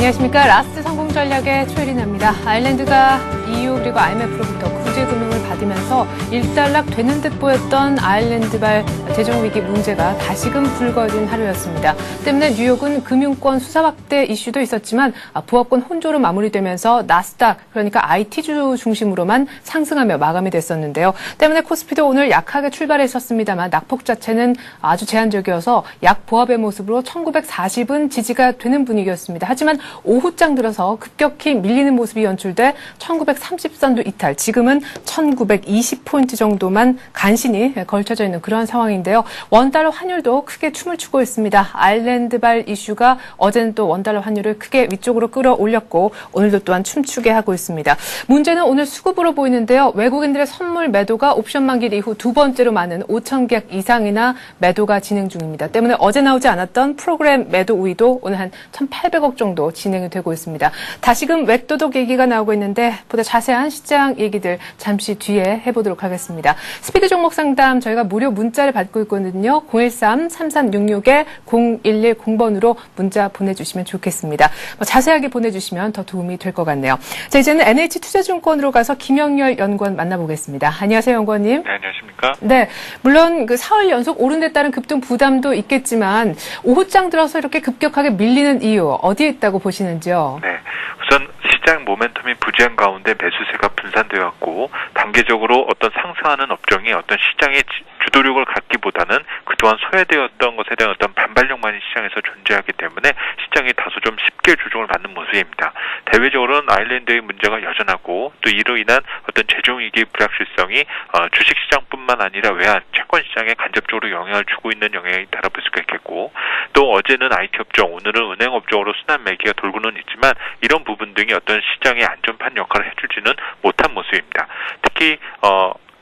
안녕하십니까. 라스트 성공 전략의 최리나입니다. 아일랜드가 EU 그리고 IMF로부터 구제 금융을 받으면서 일단락 되는 듯 보였던 아일랜드발 재정위기 문제가 다시금 불거진 하루였습니다. 때문에 뉴욕은 금융권 수사 확대 이슈도 있었지만 부업권 혼조로 마무리되면서 나스닥, 그러니까 IT주 중심으로만 상승하며 마감이 됐었는데요. 때문에 코스피도 오늘 약하게 출발했었습니다만 낙폭 자체는 아주 제한적이어서 약보합의 모습으로 1940은 지지가 되는 분위기였습니다. 하지만 오후장 들어서 급격히 밀리는 모습이 연출돼 1930선도 이탈, 지금은 1920포인트 정도만 간신히 걸쳐져 있는 그런 상황인데요. 원달러 환율도 크게 춤을 추고 있습니다. 아일랜드발 이슈가 어제는 또 원달러 환율을 크게 위쪽으로 끌어올렸고 오늘도 또한 춤추게 하고 있습니다. 문제는 오늘 수급으로 보이는데요. 외국인들의 선물 매도가 옵션 만기 이후 두 번째로 많은 5,000계약 이상이나 매도가 진행 중입니다. 때문에 어제 나오지 않았던 프로그램 매도 우위도 오늘 한 1,800억 정도 진행이 되고 있습니다. 다시금 웹도독 얘기가 나오고 있는데 보다 자세한 시장 얘기들 잠시 뒤에 해보도록 하겠습니다. 스피드 종목 상담 저희가 무료 문자를 받고 있거든요. 013-3366-0110번으로 문자 보내주시면 좋겠습니다. 자세하게 보내주시면 더 도움이 될 것 같네요. 자, 이제는 NH투자증권으로 가서 김영렬 연구원 만나보겠습니다. 안녕하세요, 연구원님. 네, 안녕하십니까? 네, 물론 그 사흘 연속 오른 데 따른 급등 부담도 있겠지만 오후장 들어서 이렇게 급격하게 밀리는 이유 어디에 있다고 보시는지요? 네, 우선 시장 모멘텀이 부재한 가운데 매수세가 분산되었고 단계적으로 어떤 상승하는 업종이 어떤 시장의 주도력을 갖기보다는 그동안 소외되었던 것에 대한 어떤 반발력만이 시장에서 존재하기 때문에 시장이 다소 좀 쉽게 조정을 받는 모습입니다. 대외적으로는 아일랜드의 문제가 여전하고 또 이로 인한 어떤 재정위기의 불확실성이 주식시장뿐만 아니라 외환, 채권시장에 간접적으로 영향을 주고 있는 영향이 있다고 볼 수가 있겠고 또 어제는 IT 업종, 오늘은 은행 업종으로 순환 매기가 돌고는 있지만 이런 부분 등이 어떤 시장의 안전판 역할을 해주지는 못한 모습입니다. 특히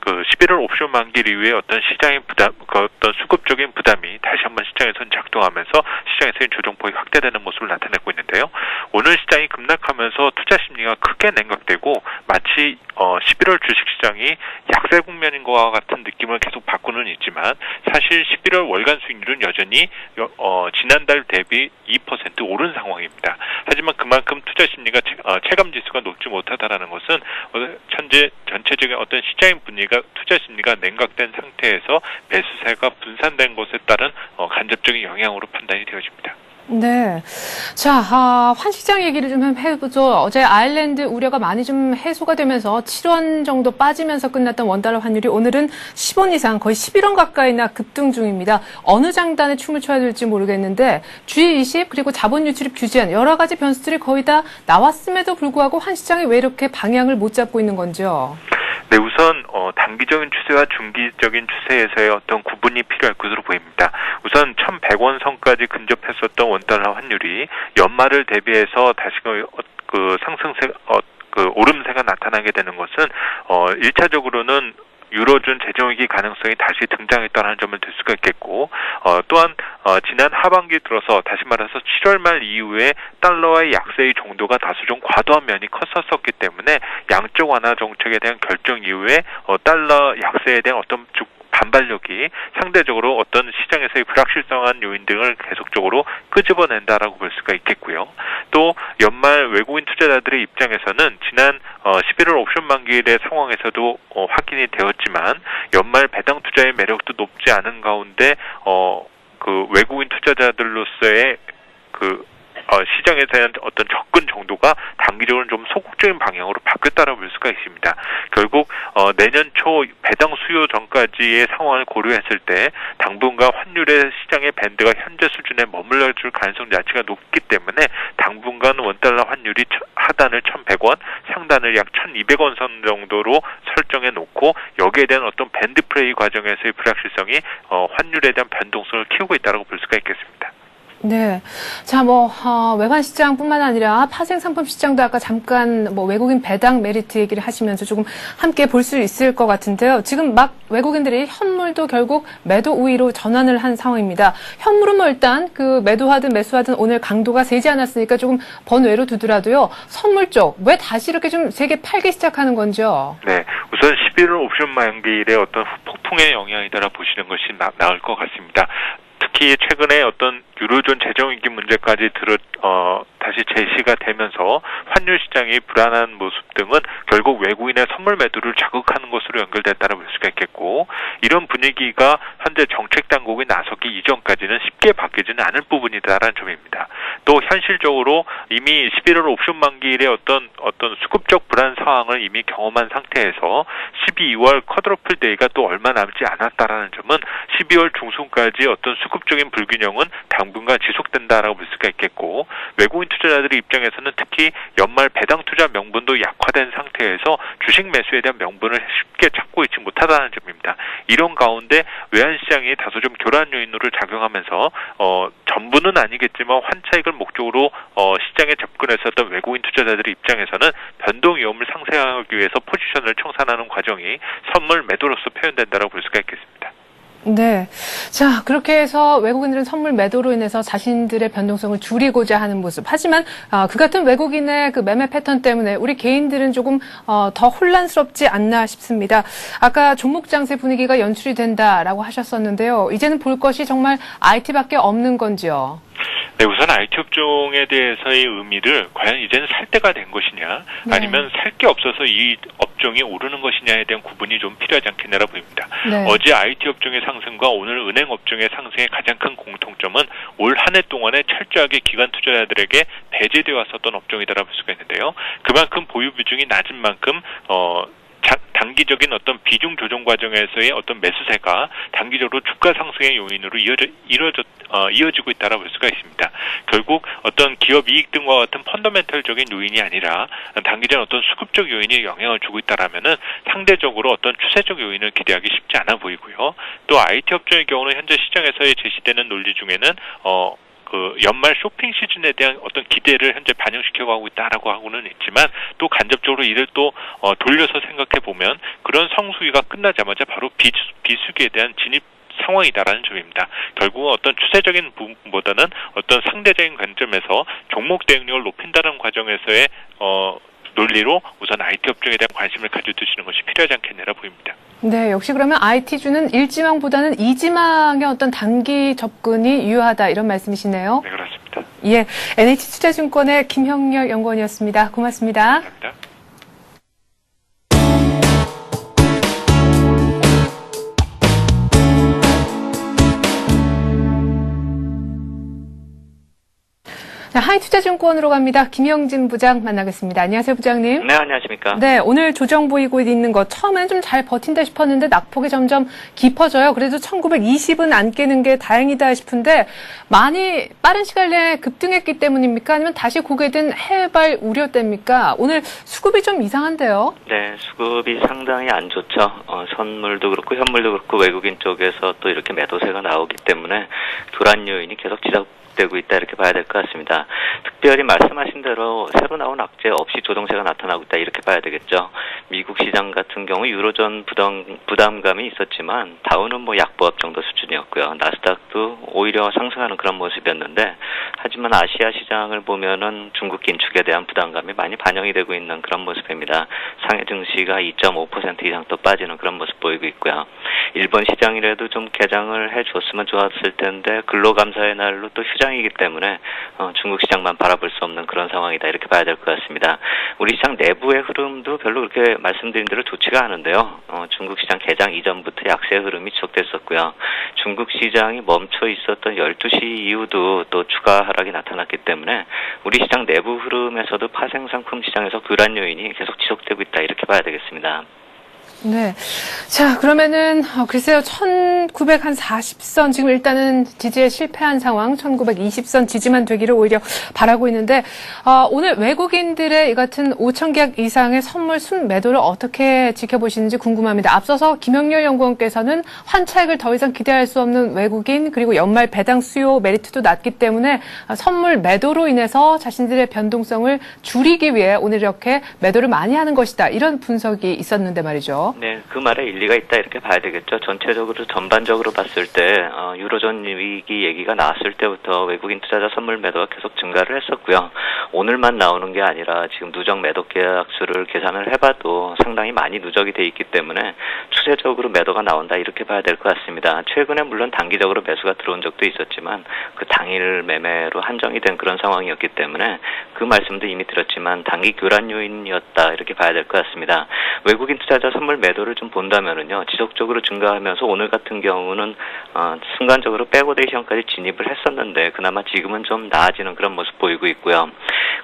11월 옵션 만기 이후에 어떤 시장의 부담, 어떤 수급적인 부담이 다시 한번 시장에서 작동하면서 시장에서의 조정폭이 확대되는 모습을 나타내고 있는데요. 오늘 시장이 급락하면서 투자 심리가 크게 냉각되고 마치 11월 주식시장이 약세 국면인 것과 같은 느낌을 계속 받고는 있지만 사실 11월 월간 수익률은 여전히 지난달 대비 2% 오른 상황입니다. 하지만 그만큼 투자 심리가 체감지수가 높지 못하다라는 것은 현재 전체적인 어떤 시장의 분위기가 투자 심리가 냉각된 상태에서 매수세가 분산된 것에 따른 간접적인 영향으로 판단이 되어집니다. 네. 자, 환시장 얘기를 좀 해보죠. 어제 아일랜드 우려가 많이 좀 해소가 되면서 7원 정도 빠지면서 끝났던 원달러 환율이 오늘은 10원 이상 거의 11원 가까이나 급등 중입니다. 어느 장단에 춤을 춰야 될지 모르겠는데 G20 그리고 자본 유출입 규제안 여러 가지 변수들이 거의 다 나왔음에도 불구하고 환시장이 왜 이렇게 방향을 못 잡고 있는 건지요? 네, 우선 단기적인 추세와 중기적인 추세에서의 어떤 구분이 필요할 것으로 보입니다. 우선 1,100원 선까지 근접했었던 원달러 환율이 연말을 대비해서 다시금 상승세, 오름세가 나타나게 되는 것은 1차적으로는 유로존 재정위기 가능성이 다시 등장했다는 점을 들 수가 있겠고 또한 지난 하반기 들어서 다시 말해서 7월 말 이후에 달러의 약세의 정도가 다소 좀 과도한 면이 컸었기 때문에 양적 완화 정책에 대한 결정 이후에 달러 약세에 대한 어떤 반발력이 상대적으로 어떤 시장에서의 불확실성한 요인 등을 계속적으로 끄집어낸다라고 볼 수가 있겠고요. 또 연말 외국인 투자자들의 입장에서는 지난 11월 옵션 만기일의 상황에서도 확인이 되었지만 연말 배당 투자의 매력도 높지 않은 가운데 외국인 투자자들로서의 시장에 대한 어떤 접근 정도가 단기적으로 좀 소극적인 방향으로 바뀌었다고 볼 수가 있습니다. 결국 내년 초 배당 수요 전까지의 상황을 고려했을 때 당분간 환율의 시장의 밴드가 현재 수준에 머물러 줄 가능성 자체가 높기 때문에 당분간 원달러 환율이 하단을 1,100원, 상단을 약 1,200원 선 정도로 설정해 놓고 여기에 대한 어떤 밴드 플레이 과정에서의 불확실성이 환율에 대한 변동성을 키우고 있다고 볼 수가 있겠습니다. 네. 자, 외환 시장뿐만 아니라 파생 상품 시장도 아까 잠깐 외국인 배당 메리트 얘기를 하시면서 조금 함께 볼 수 있을 것 같은데요. 지금 막 외국인들이 현물도 결국 매도 우위로 전환을 한 상황입니다. 현물은 일단 매도하든 매수하든 오늘 강도가 세지 않았으니까 조금 번외로 두더라도요. 선물 쪽 왜 다시 이렇게 좀 세게 팔기 시작하는 건지요? 네. 우선 11월 옵션 만기일의 어떤 폭풍의 영향이다라 보시는 것이 나을 것 같습니다. 특히 최근에 어떤 유로존 재정위기 문제까지 다시 것이 제시가 되면서 환율 시장이 불안한 모습 등은 결국 외국인의 선물 매도를 자극하는 것으로 연결됐다고 볼 수가 있겠고, 이런 분위기가 현재 정책 당국이 나서기 이전까지는 쉽게 바뀌지는 않을 부분이다라는 점입니다. 또 현실적으로 이미 11월 옵션 만기일의 어떤 수급적 불안 상황을 이미 경험한 상태에서 12월 컷오프 데이가 또 얼마 남지 않았다라는 점은 12월 중순까지 어떤 수급적인 불균형은 당분간 지속된다라고 볼 수가 있겠고, 외국인 투자자들의 입장에서는 특히 연말 배당 투자 명분도 약화된 상태에서 주식 매수에 대한 명분을 쉽게 찾고 있지 못하다는 점입니다. 이런 가운데 외환시장이 다소 좀 교란 요인으로 작용하면서 전부는 아니겠지만 환차익을 목적으로 시장에 접근했었던 외국인 투자자들의 입장에서는 변동 위험을 상쇄하기 위해서 포지션을 청산하는 과정이 선물 매도로서 표현된다고 볼 수가 있겠습니다. 네. 자, 그렇게 해서 외국인들은 선물 매도로 인해서 자신들의 변동성을 줄이고자 하는 모습. 하지만 그 같은 외국인의 그 매매 패턴 때문에 우리 개인들은 조금 더 혼란스럽지 않나 싶습니다. 아까 종목 장세 분위기가 연출이 된다라고 하셨었는데요. 이제는 볼 것이 정말 IT밖에 없는 건지요? 네, 우선 IT 업종에 대해서의 의미를 과연 이제는 살 때가 된 것이냐, 네. 아니면 살 게 없어서 이 업종이 오르는 것이냐에 대한 구분이 좀 필요하지 않겠냐라 보입니다. 네. 어제 IT 업종의 상승과 오늘 은행 업종의 상승의 가장 큰 공통점은 올 한 해 동안에 철저하게 기관 투자자들에게 배제되어 왔었던 업종이다라고 볼 수가 있는데요. 그만큼 보유 비중이 낮은 만큼 단기적인 어떤 비중 조정 과정에서의 어떤 매수세가 단기적으로 주가 상승의 요인으로 이어지고 있다고 볼 수가 있습니다. 결국 어떤 기업 이익 등과 같은 펀더멘털적인 요인이 아니라 단기적인 어떤 수급적 요인이 영향을 주고 있다라면은 상대적으로 어떤 추세적 요인을 기대하기 쉽지 않아 보이고요. 또 IT 업종의 경우는 현재 시장에서의 제시되는 논리 중에는 연말 쇼핑 시즌에 대한 어떤 기대를 현재 반영시켜가고 있다라고 하고는 있지만, 또 간접적으로 이를 또 돌려서 생각해 보면 그런 성수기가 끝나자마자 바로 비수기에 대한 진입 상황이다라는 점입니다. 결국 어떤 추세적인 부분보다는 어떤 상대적인 관점에서 종목 대응력을 높인다는 과정에서의 논리로 우선 IT 업종에 대한 관심을 가져두시는 것이 필요하지 않겠느냐 보입니다. 네, 역시 그러면 IT주는 1지망보다는 2지망의 어떤 단기 접근이 유효하다, 이런 말씀이시네요. 네, 그렇습니다. 예, NH투자증권의 김형렬 연구원이었습니다. 고맙습니다. 감사합니다. 자, 하이투자증권으로 갑니다. 김영진 부장 만나겠습니다. 안녕하세요, 부장님. 네, 안녕하십니까. 네, 오늘 조정 보이고 있는 것, 처음엔 좀 잘 버틴다 싶었는데 낙폭이 점점 깊어져요. 그래도 1920은 안 깨는 게 다행이다 싶은데, 많이 빠른 시간 내에 급등했기 때문입니까? 아니면 다시 고개 든 해발 우려 때입니까? 오늘 수급이 좀 이상한데요? 네, 수급이 상당히 안 좋죠. 선물도 그렇고 현물도 그렇고 외국인 쪽에서 또 이렇게 매도세가 나오기 때문에 교란 요인이 계속 지속되고 있다, 이렇게 봐야 될 것 같습니다. 특별히 말씀하신 대로 새로 나온 악재 없이 조정세가 나타나고 있다, 이렇게 봐야 되겠죠. 미국 시장 같은 경우 유로존 부담감이 있었지만 다우는 약보합 정도 수준이었고요. 나스닥도 오히려 상승하는 그런 모습이었는데, 하지만 아시아 시장을 보면은 중국 긴축에 대한 부담감이 많이 반영이 되고 있는 그런 모습입니다. 상해 증시가 2.5% 이상 또 빠지는 그런 모습 보이고 있고요. 일본 시장이라도 좀 개장을 해줬으면 좋았을 텐데 근로감사의 날로 또 휴장이기 때문에 중국 시장만 바라볼 수 없는 그런 상황이다, 이렇게 봐야 될 것 같습니다. 우리 시장 내부의 흐름도 별로 그렇게 말씀드린 대로 좋지가 않은데요. 중국 시장 개장 이전부터 약세 흐름이 지속됐었고요. 중국 시장이 멈춰 있었던 12시 이후도 또 추가 하락이 나타났기 때문에 우리 시장 내부 흐름에서도 파생상품 시장에서 교란 요인이 계속 지속되고 있다, 이렇게 봐야 되겠습니다. 네. 자, 그러면은, 글쎄요, 1940선, 지금 일단은 지지에 실패한 상황, 1920선 지지만 되기를 오히려 바라고 있는데, 오늘 외국인들의 이 같은 5천 계약 이상의 선물 순매도를 어떻게 지켜보시는지 궁금합니다. 앞서서 김형렬 연구원께서는 환차익을 더 이상 기대할 수 없는 외국인, 그리고 연말 배당 수요 메리트도 낮기 때문에 선물 매도로 인해서 자신들의 변동성을 줄이기 위해 오늘 이렇게 매도를 많이 하는 것이다, 이런 분석이 있었는데 말이죠. 네, 그 말에 일리가 있다, 이렇게 봐야 되겠죠. 전체적으로 전반적으로 봤을 때 유로존 위기 얘기가 나왔을 때부터 외국인 투자자 선물 매도가 계속 증가를 했었고요. 오늘만 나오는 게 아니라 지금 누적 매도 계약수를 계산을 해봐도 상당히 많이 누적이 돼 있기 때문에 추세적으로 매도가 나온다 이렇게 봐야 될 것 같습니다. 최근에 물론 단기적으로 매수가 들어온 적도 있었지만 그 당일 매매로 한정이 된 그런 상황이었기 때문에 그 말씀도 이미 드렸지만 단기 교란 요인이었다 이렇게 봐야 될 것 같습니다. 외국인 투자자 선물 매도를 좀 본다면은요, 지속적으로 증가하면서 오늘 같은 경우는 순간적으로 백오데이션까지 진입을 했었는데 그나마 지금은 좀 나아지는 그런 모습 보이고 있고요.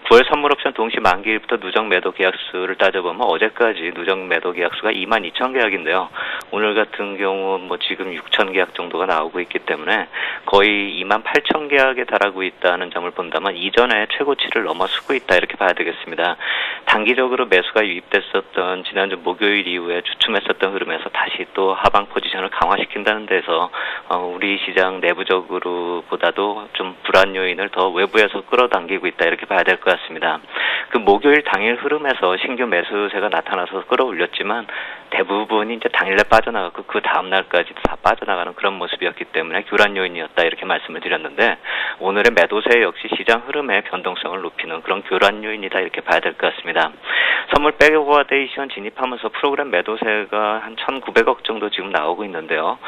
9월 선물 옵션 동시 만기일부터 누적 매도 계약수를 따져보면 어제까지 누적 매도 계약수가 22,000 계약인데요. 오늘 같은 경우 뭐 지금 6,000 계약 정도가 나오고 있기 때문에 거의 28,000 계약에 달하고 있다는 점을 본다면 이전에 최고치를 넘어서고 있다 이렇게 봐야 되겠습니다. 단기적으로 매수가 유입됐었던 지난주 목요일 이후에 주춤했었던 흐름에서 다시 또 하방 포지션을 강화시킨다는 데서 우리 시장 내부적으로 보다도 좀 불안 요인을 더 외부에서 끌어당기고 있다 이렇게 봐야 될 것 같습니다. 그 목요일 당일 흐름에서 신규 매수세가 나타나서 끌어올렸지만 대부분이 이제 당일에 빠져나가고 그 다음 날까지도 다 빠져나가는 그런 모습이었기 때문에 교란 요인이었다 이렇게 말씀을 드렸는데 오늘의 매도세 역시 시장 흐름의 변동성을 높이는 그런 교란 요인이다 이렇게 봐야 될 것 같습니다. 선물 백오버데이션 진입하면서 프로그램 매도세가 한 1,900억 정도 지금 나오고 있는데요.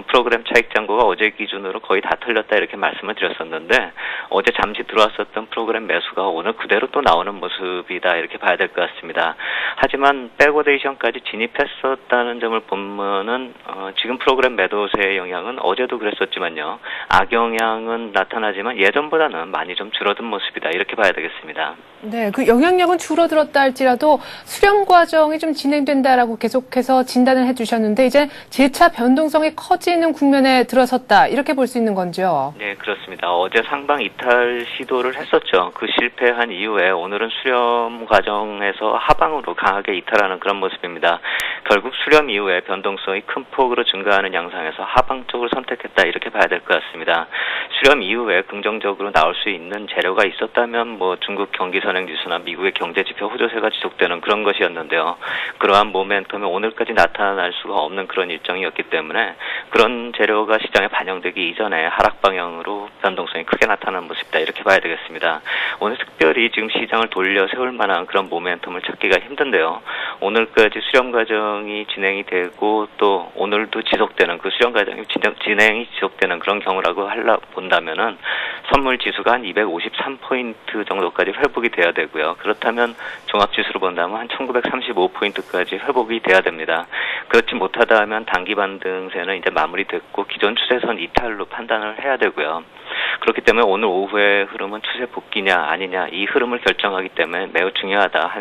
프로그램 차익 잔고가 어제 기준으로 거의 다 털렸다 이렇게 말씀을 드렸었는데 어제 잠시 들어왔었던 프로그램 매수가 오늘 그대로 또 나오는 모습이다 이렇게 봐야 될 것 같습니다. 하지만 백오데이션까지 진입했었다는 점을 보면은 지금 프로그램 매도세의 영향은 어제도 그랬었지만요. 악영향은 나타나지만 예전보다는 많이 좀 줄어든 모습이다 이렇게 봐야 되겠습니다. 네, 그 영향력은 줄어들었다 할지라도 수렴 과정이 좀 진행된다라고 계속해서 진단을 해주셨는데 이제 재차 변동성이 커지는 국면에 들어섰다 이렇게 볼 수 있는 건죠? 네, 그렇습니다. 어제 상방 이탈 시도를 했었죠. 그 실패한 이후에 오늘은 수렴 과정에서 하방으로 강하게 이탈하는 그런 모습입니다. 결국 수렴 이후에 변동성이 큰 폭으로 증가하는 양상에서 하방 쪽을 선택했다 이렇게 봐야 될 것 같습니다. 수렴 이후에 긍정적으로 나올 수 있는 재료가 있었다면 뭐 중국 경기선행지수나 미국의 경제지표 호조세가 지속되는 그런 것이었는데요. 그러한 모멘텀이 오늘까지 나타날 수가 없는 그런 일정이었기 때문에 그런 재료가 시장에 반영되기 이전에 하락 방향으로 변동성이 크게 나타나는 모습이다 이렇게 봐야 되겠습니다. 오늘 특별히 지금 시장을 돌려 세울 만한 그런 모멘텀을 찾기가 힘든데요. 오늘까지 수렴 과정이 진행이 되고 또 오늘도 지속되는 그 수렴 과정이 진행이 지속되는 그런 경우라고 본다면은 선물 지수가 한 253포인트 정도까지 회복이 돼야 되고요. 그렇다면 종합지수로 본다면 한 1935포인트까지 회복이 돼야 됩니다. 그렇지 못하다 하면 단기 반등세는 이제 마무리됐고 기존 추세선 이탈로 판단을 해야 되고요. 그렇기 때문에 오늘 오후의 흐름은 추세 복귀냐 아니냐 이 흐름을 결정하기 때문에 매우 중요하다.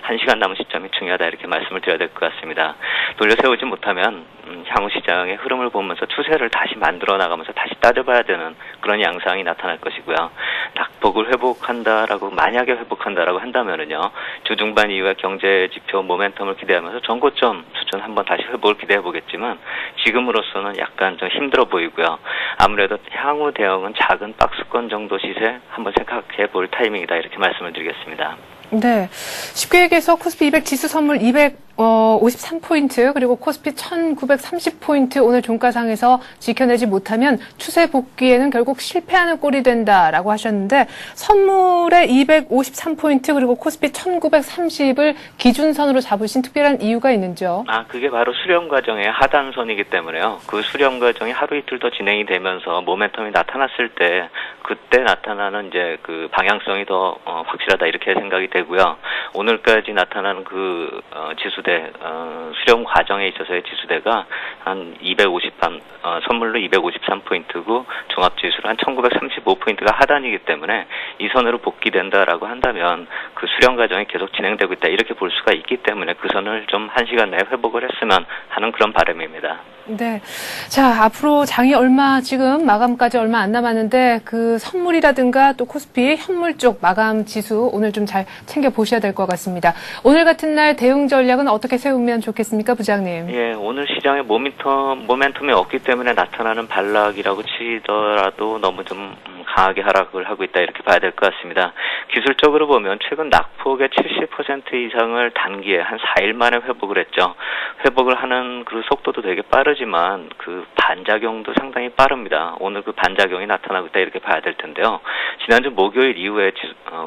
한 시간 남은 시점이 중요하다 이렇게 말씀을 드려야 될 것 같습니다. 돌려 세우지 못하면 향후 시장의 흐름을 보면서 추세를 다시 만들어 나가면서 다시 따져봐야 되는 그런 양상이 나타날 것이고요. 낙폭을 회복한다라고 만약에 회복한다라고 한다면은요 주중반 이후에 경제 지표 모멘텀을 기대하면서 전고점 수준 한번 다시 회복을 기대해 보겠지만 지금으로서는 약간 좀 힘들어 보이고요. 아무래도 향후 대응은 작은 박스권 정도 시세 한번 생각해 볼 타이밍이다 이렇게 말씀을 드리겠습니다. 네. 쉽게 얘기해서 코스피 200 지수 선물 253포인트 그리고 코스피 1930포인트 오늘 종가상에서 지켜내지 못하면 추세 복귀에는 결국 실패하는 꼴이 된다라고 하셨는데 선물의 253포인트 그리고 코스피 1930을 기준선으로 잡으신 특별한 이유가 있는지요? 그게 바로 수렴 과정의 하단선이기 때문에요. 그 수렴 과정이 하루 이틀 더 진행이 되면서 모멘텀이 나타났을 때 그때 나타나는 이제 그 방향성이 더 확실하다 이렇게 생각이 되고요. 오늘까지 나타나는 그 지수대 수렴 과정에 있어서의 지수대가 한 253 선물로 253포인트고 종합지수로 한 1935포인트가 하단이기 때문에 이 선으로 복귀된다라고 한다면 그 수렴 과정이 계속 진행되고 있다 이렇게 볼 수가 있기 때문에 그 선을 좀 1시간 내에 회복을 했으면 하는 그런 바람입니다. 네. 자, 앞으로 장이 지금 마감까지 얼마 안 남았는데 그 선물이라든가 또 코스피 현물 쪽 마감 지수 오늘 좀 잘 챙겨 보셔야 될 것 같습니다. 오늘 같은 날 대응 전략은 어떻게 세우면 좋겠습니까, 부장님? 예, 오늘 시장에 모멘텀이 없기 때문에 나타나는 반락이라고 치더라도 너무 좀 강하게 하락을 하고 있다 이렇게 봐야 될 것 같습니다. 기술적으로 보면 최근 낙폭의 70% 이상을 단기에 한 4일 만에 회복을 했죠. 회복을 하는 그 속도도 되게 빠르지만 그 반작용도 상당히 빠릅니다. 오늘 그 반작용이 나타나고 있다 이렇게 봐야 될 텐데요. 지난주 목요일 이후에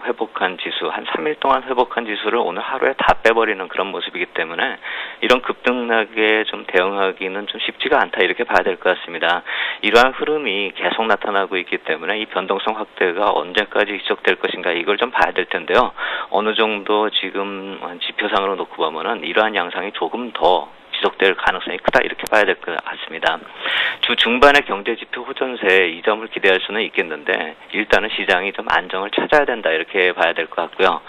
회복한 지수, 한 3일 동안 회복한 지수를 오늘 하루에 다 빼버리는 그런 모습이기 때문에 이런 급등락에 좀 대응하기는 좀 쉽지가 않다 이렇게 봐야 될 것 같습니다. 이러한 흐름이 계속 나타나고 있기 때문에 이 변동성 확대가 언제까지 지속될 것인가 이걸 좀 봐야 될 텐데요. 어느 정도 지금 지표상으로 놓고 보면은 이러한 양상이 조금 더 지속될 가능성이 크다 이렇게 봐야 될 것 같습니다. 주 중반의 경제지표 호전세에 이 점을 기대할 수는 있겠는데 일단은 시장이 좀 안정을 찾아야 된다 이렇게 봐야 될 것 같고요.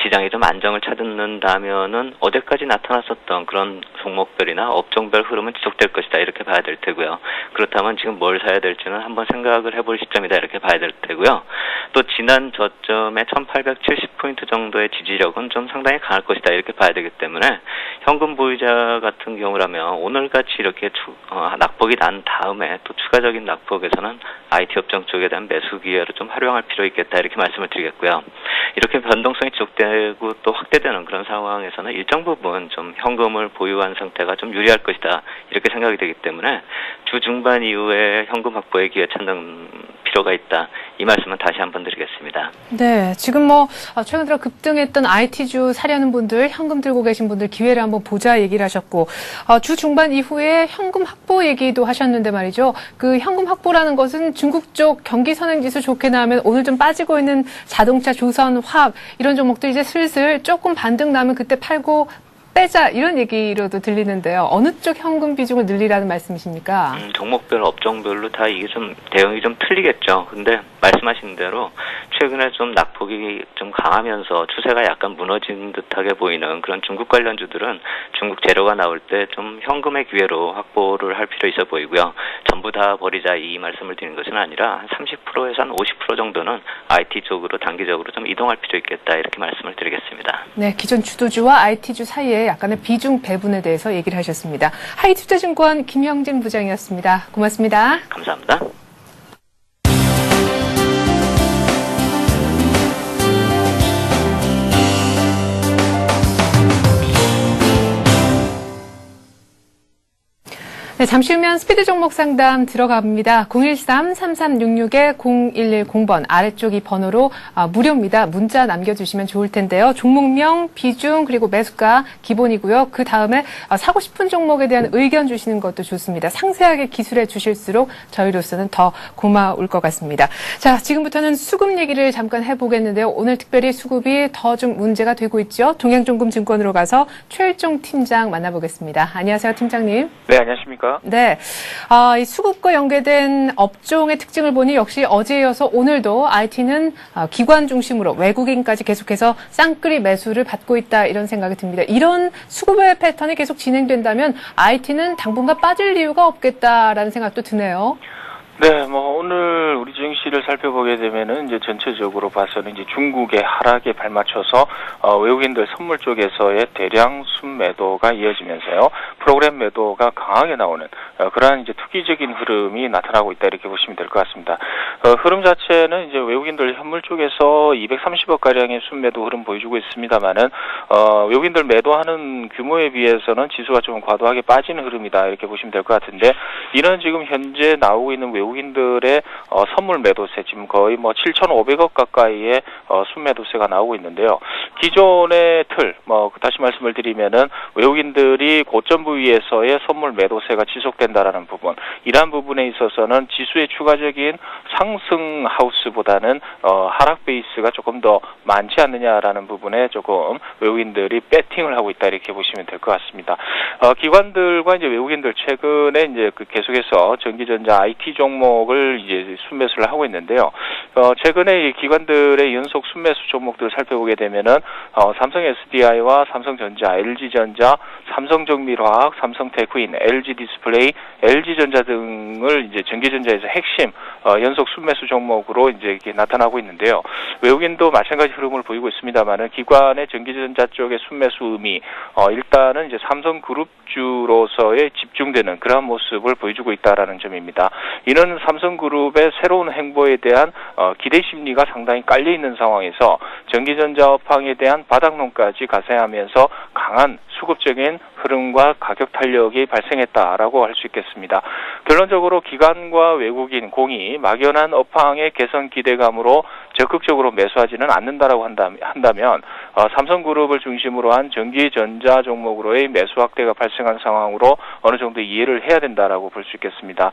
시장이 좀 안정을 찾는다면은 어제까지 나타났었던 그런 종목별이나 업종별 흐름은 지속될 것이다 이렇게 봐야 될 테고요. 그렇다면 지금 뭘 사야 될지는 한번 생각을 해볼 시점이다 이렇게 봐야 될 테고요. 또 지난 저점의 1870포인트 정도의 지지력은 좀 상당히 강할 것이다 이렇게 봐야 되기 때문에 현금 보유자 같은 경우라면 오늘같이 이렇게 낙폭이 난 다음에 또 추가적인 낙폭에서는 IT 업종 쪽에 대한 매수 기회를 좀 활용할 필요 있겠다 이렇게 말씀을 드리겠고요. 이렇게 변동성이 지속되고 또 확대되는 그런 상황에서는 일정 부분 좀 현금을 보유한 상태가 좀 유리할 것이다 이렇게 생각이 되기 때문에 주 중반 이후에 현금 확보의 기회 찾는 필요가 있다. 이 말씀은 다시 한번 드리겠습니다. 네, 지금 최근 들어 급등했던 IT주 사려는 분들, 현금 들고 계신 분들 기회를 한번 보자 얘기를 하셨고 주 중반 이후에 현금 확보 얘기도 하셨는데 말이죠. 그 현금 확보라는 것은 중국 쪽 경기 선행지수 좋게 나오면 오늘 좀 빠지고 있는 자동차, 조선, 화학 이런 종목들 이제 슬슬 조금 반등 나면 그때 팔고 빼자 이런 얘기로도 들리는데요. 어느 쪽 현금 비중을 늘리라는 말씀이십니까? 종목별, 업종별로 다 이게 좀 대응이 좀 틀리겠죠. 근데 말씀하신 대로 최근에 좀 낙폭이 좀 강하면서 추세가 약간 무너진 듯하게 보이는 그런 중국 관련주들은 중국 재료가 나올 때 좀 현금의 기회로 확보를 할 필요 있어 보이고요. 전부 다 버리자 이 말씀을 드리는 것은 아니라 한 30%에서 한 50% 정도는 IT 쪽으로 단기적으로 좀 이동할 필요 있겠다 이렇게 말씀을 드리겠습니다. 네, 기존 주도주와 IT주 사이에 약간의 비중 배분에 대해서 얘기를 하셨습니다. 하이투자증권 김형진 부장이었습니다. 고맙습니다. 감사합니다. 네, 잠시 후면 스피드 종목 상담 들어갑니다. 013-3366-0110번 아래쪽 이 번호로 무료입니다. 문자 남겨주시면 좋을 텐데요. 종목명, 비중, 그리고 매수가 기본이고요. 그 다음에 사고 싶은 종목에 대한 의견 주시는 것도 좋습니다. 상세하게 기술해 주실수록 저희로서는 더 고마울 것 같습니다. 자, 지금부터는 수급 얘기를 잠깐 해보겠는데요. 오늘 특별히 수급이 더 좀 문제가 되고 있죠. 동양종금증권으로 가서 최일종 팀장 만나보겠습니다. 안녕하세요, 팀장님. 네, 안녕하십니까. 네, 이 수급과 연계된 업종의 특징을 보니 역시 어제여서 오늘도 IT는 기관 중심으로 외국인까지 계속해서 쌍끌이 매수를 받고 있다 이런 생각이 듭니다. 이런 수급의 패턴이 계속 진행된다면 IT는 당분간 빠질 이유가 없겠다라는 생각도 드네요. 네, 오늘 우리 증시를 살펴보게 되면은 이제 전체적으로 봐서는 이제 중국의 하락에 발맞춰서 외국인들 선물 쪽에서의 대량 순매도가 이어지면서요, 프로그램 매도가 강하게 나오는 그러한 이제 투기적인 흐름이 나타나고 있다 이렇게 보시면 될 것 같습니다. 흐름 자체는 이제 외국인들 현물 쪽에서 230억 가량의 순매도 흐름 보여주고 있습니다만은 외국인들 매도하는 규모에 비해서는 지수가 좀 과도하게 빠지는 흐름이다 이렇게 보시면 될 것 같은데, 이는 지금 현재 나오고 있는 외국인들의 선물 매도세 지금 거의 7,500억 가까이의 순매도세가 나오고 있는데요. 기존의 틀, 다시 말씀을 드리면은 외국인들이 고점 부위에서의 선물 매도세가 지속된다라는 부분, 이러한 부분에 있어서는 지수의 추가적인 상승 하우스보다는 하락 베이스가 조금 더 많지 않느냐라는 부분에 조금 외국인들이 배팅을 하고 있다 이렇게 보시면 될 것 같습니다. 기관들과 이제 외국인들 최근에 이제 계속해서 전기전자 IT 종목을 이제 순매수를 하고 있는데요. 최근에 이 기관들의 연속 순매수 종목들을 살펴보게 되면은 삼성 SDI와 삼성전자, LG전자, 삼성정밀화학, 삼성테크인, LG디스플레이, LG전자 등을 이제 전기전자에서 핵심 연속 순매수 종목으로 이제 이렇게 나타나고 있는데요. 외국인도 마찬가지 흐름을 보이고 있습니다만은 기관의 전기전자 쪽의 순매수 의미, 일단은 이제 삼성그룹주로서의 집중되는 그러한 모습을 보여주고 있다라는 점입니다. 이는 이런 삼성그룹의 새로운 행보에 대한 기대 심리가 상당히 깔려 있는 상황에서 전기전자 업황에 대한 바닥론까지 가세하면서 강한 수급적인 흐름과 가격 탄력이 발생했다라고 할 수 있겠습니다. 결론적으로 기관과 외국인 공이 막연한 업황의 개선 기대감으로 적극적으로 매수하지는 않는다라고 한다면 삼성그룹을 중심으로 한 전기전자 종목으로의 매수 확대가 발생한 상황으로 어느 정도 이해를 해야 된다라고 볼 수 있겠습니다.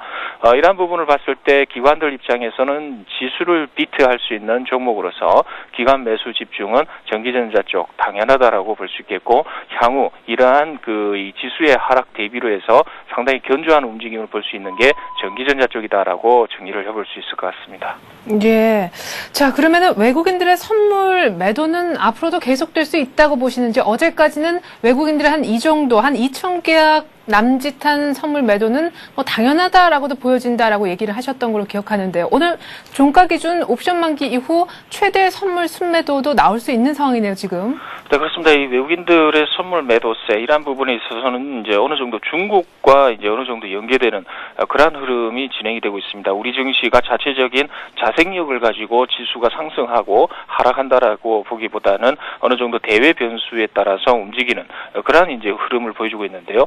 이러한 부분을 봤을 때 기관들 입장에서는 지수를 비트할 수 있는 종목으로서 기관 매수 집중은 전기전자 쪽 당연하다라고 볼 수 있겠고, 향후 이러한 이 지수의 하락 대비로 해서 상당히 견조한 움직임을 볼 수 있는 게 전기전자 쪽이다라고 정리를 해볼 수 있을 것 같습니다. 예. 자, 그러면은 외국인들의 선물 매도는 앞으로도 계속될 수 있다고 보시는지, 어제까지는 외국인들의 한 이 정도, 한 2,000계약 남짓한 선물 매도는 뭐 당연하다라고도 보여진다라고 얘기를 하셨던 걸로 기억하는데요. 오늘 종가 기준 옵션 만기 이후 최대 선물 순매도도 나올 수 있는 상황이네요, 지금. 네, 그렇습니다. 이 외국인들의 선물 매도세 이러한 부분에 있어서는 이제 어느 정도 중국과 이제 어느 정도 연계되는 그러한 흐름이 진행이 되고 있습니다. 우리 증시가 자체적인 자생력을 가지고 지수가 상승하고 하락한다라고 보기보다는 어느 정도 대외 변수에 따라서 움직이는 그러한 이제 흐름을 보여주고 있는데요.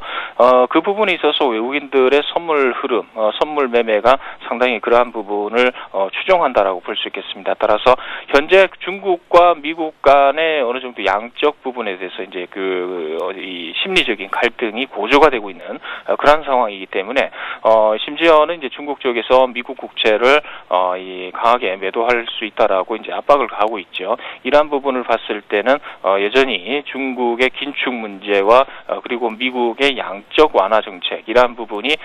그 부분에 있어서 외국인들의 선물 흐름, 선물 매매가 상당히 그러한 부분을 추종한다라고 볼 수 있겠습니다. 따라서 현재 중국과 미국 간의 어느 정도 양적 부분에 대해서 이제 이 심리적인 갈등이 고조가 되고 있는 그러한 상황이기 때문에 심지어는 이제 중국 쪽에서 미국 국채를 강하게 매도할 수 있다라고 이제 압박을 가하고 있죠. 이러한 부분을 봤을 때는 여전히 중국의 긴축 문제와 그리고 미국의 양적 완화 정책 이러한 부분이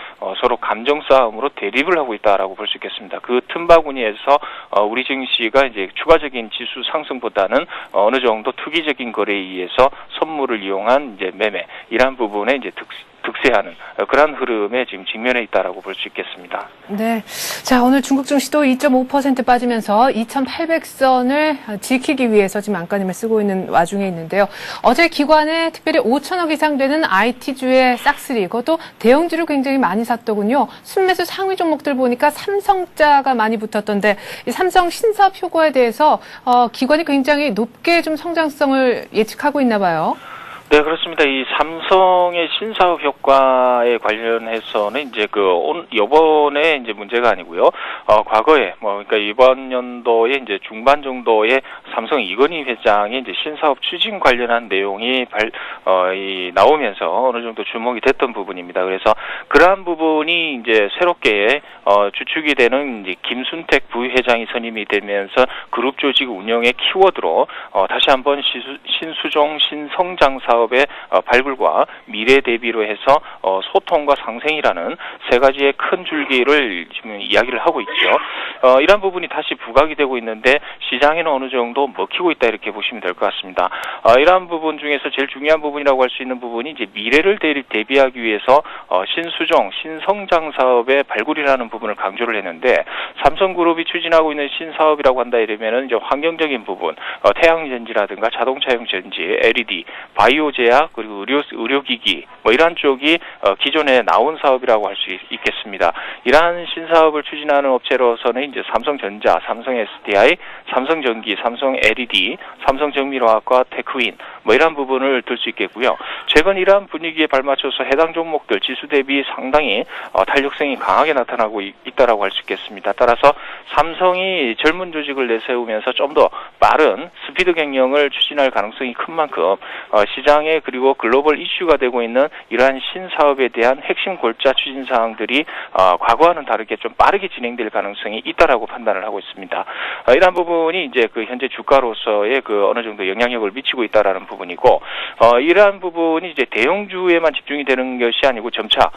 서로 감정 싸움으로 대립을 하고 있다라고 볼 수 있겠습니다. 그 틈바구니에서 우리 증시가 이제 추가적인 지수 상승보다는 어느 정도 투기적인 거래에 의해서 선물을 이용한 이제 매매 이러한 부분에 이제 득세하는 그런 흐름에 지금 직면해 있다라고 볼 수 있겠습니다. 네. 자, 오늘 중국 증시도 2.5% 빠지면서 2,800선을 지키기 위해서 지금 안간힘을 쓰고 있는 와중에 있는데요. 어제 기관에 특별히 5천억 이상 되는 IT주의 싹쓸이, 그것도 대형주를 굉장히 많이 샀더군요. 순매수 상위 종목들 보니까 삼성자가 많이 붙었던데, 이 삼성 신사업 효과에 대해서 기관이 굉장히 높게 좀 성장성을 예측하고 있나 봐요. 네, 그렇습니다. 이 삼성의 신사업 효과에 관련해서는 이제 요번에 이제 문제가 아니고요. 과거에 그러니까 이번 연도에 이제 중반 정도에 삼성 이건희 회장의 이제 신사업 추진 관련한 내용이 나오면서 어느 정도 주목이 됐던 부분입니다. 그래서 그러한 부분이 이제 새롭게 주축이 되는 이제 김순택 부회장이 선임이 되면서 그룹 조직 운영의 키워드로 다시 한번 신수종 신성장 사업의 발굴과 미래 대비로 해서 소통과 상생이라는 세 가지의 큰 줄기를 지금 이야기를 하고 있죠. 이런 부분이 다시 부각이 되고 있는데 시장에는 어느 정도 먹히고 있다 이렇게 보시면 될 것 같습니다. 이러한 부분 중에서 제일 중요한 부분이라고 할 수 있는 부분이 이제 미래를 대비하기 위해서 신수종 신성장 사업의 발굴이라는 부분을 강조를 했는데, 삼성그룹이 추진하고 있는 신사업이라고 한다 이러면은 이제 환경적인 부분, 태양전지라든가 자동차용 전지, LED, 바이오 제약 그리고 의료기기 이러한 쪽이 기존에 나온 사업이라고 할 수 있겠습니다. 이러한 신사업을 추진하는 업체로서는 이제 삼성전자, 삼성 SDI, 삼성전기, 삼성 LED, 삼성정밀화학과 테크윈 이러한 부분을 들 수 있겠고요. 최근 이러한 분위기에 발맞춰서 해당 종목들 지수 대비 상당히 탄력성이 강하게 나타나고 있다라고 할 수 있겠습니다. 따라서 삼성이 젊은 조직을 내세우면서 좀 더 빠른 스피드 경영을 추진할 가능성이 큰 만큼 시장에 그리고 글로벌 이슈가 되고 있는 이러한 신사업에 대한 핵심 골자 추진 사항들이 과거와는 다르게 좀 빠르게 진행될 가능성이 있다라고 판단을 하고 있습니다. 이러한 부분이 이제 현재 주가로서의 어느 정도 영향력을 미치고 있다라는 부분이고, 이러한 부분이 이제 대형주에만 집중이 되는 것이 아니고 점차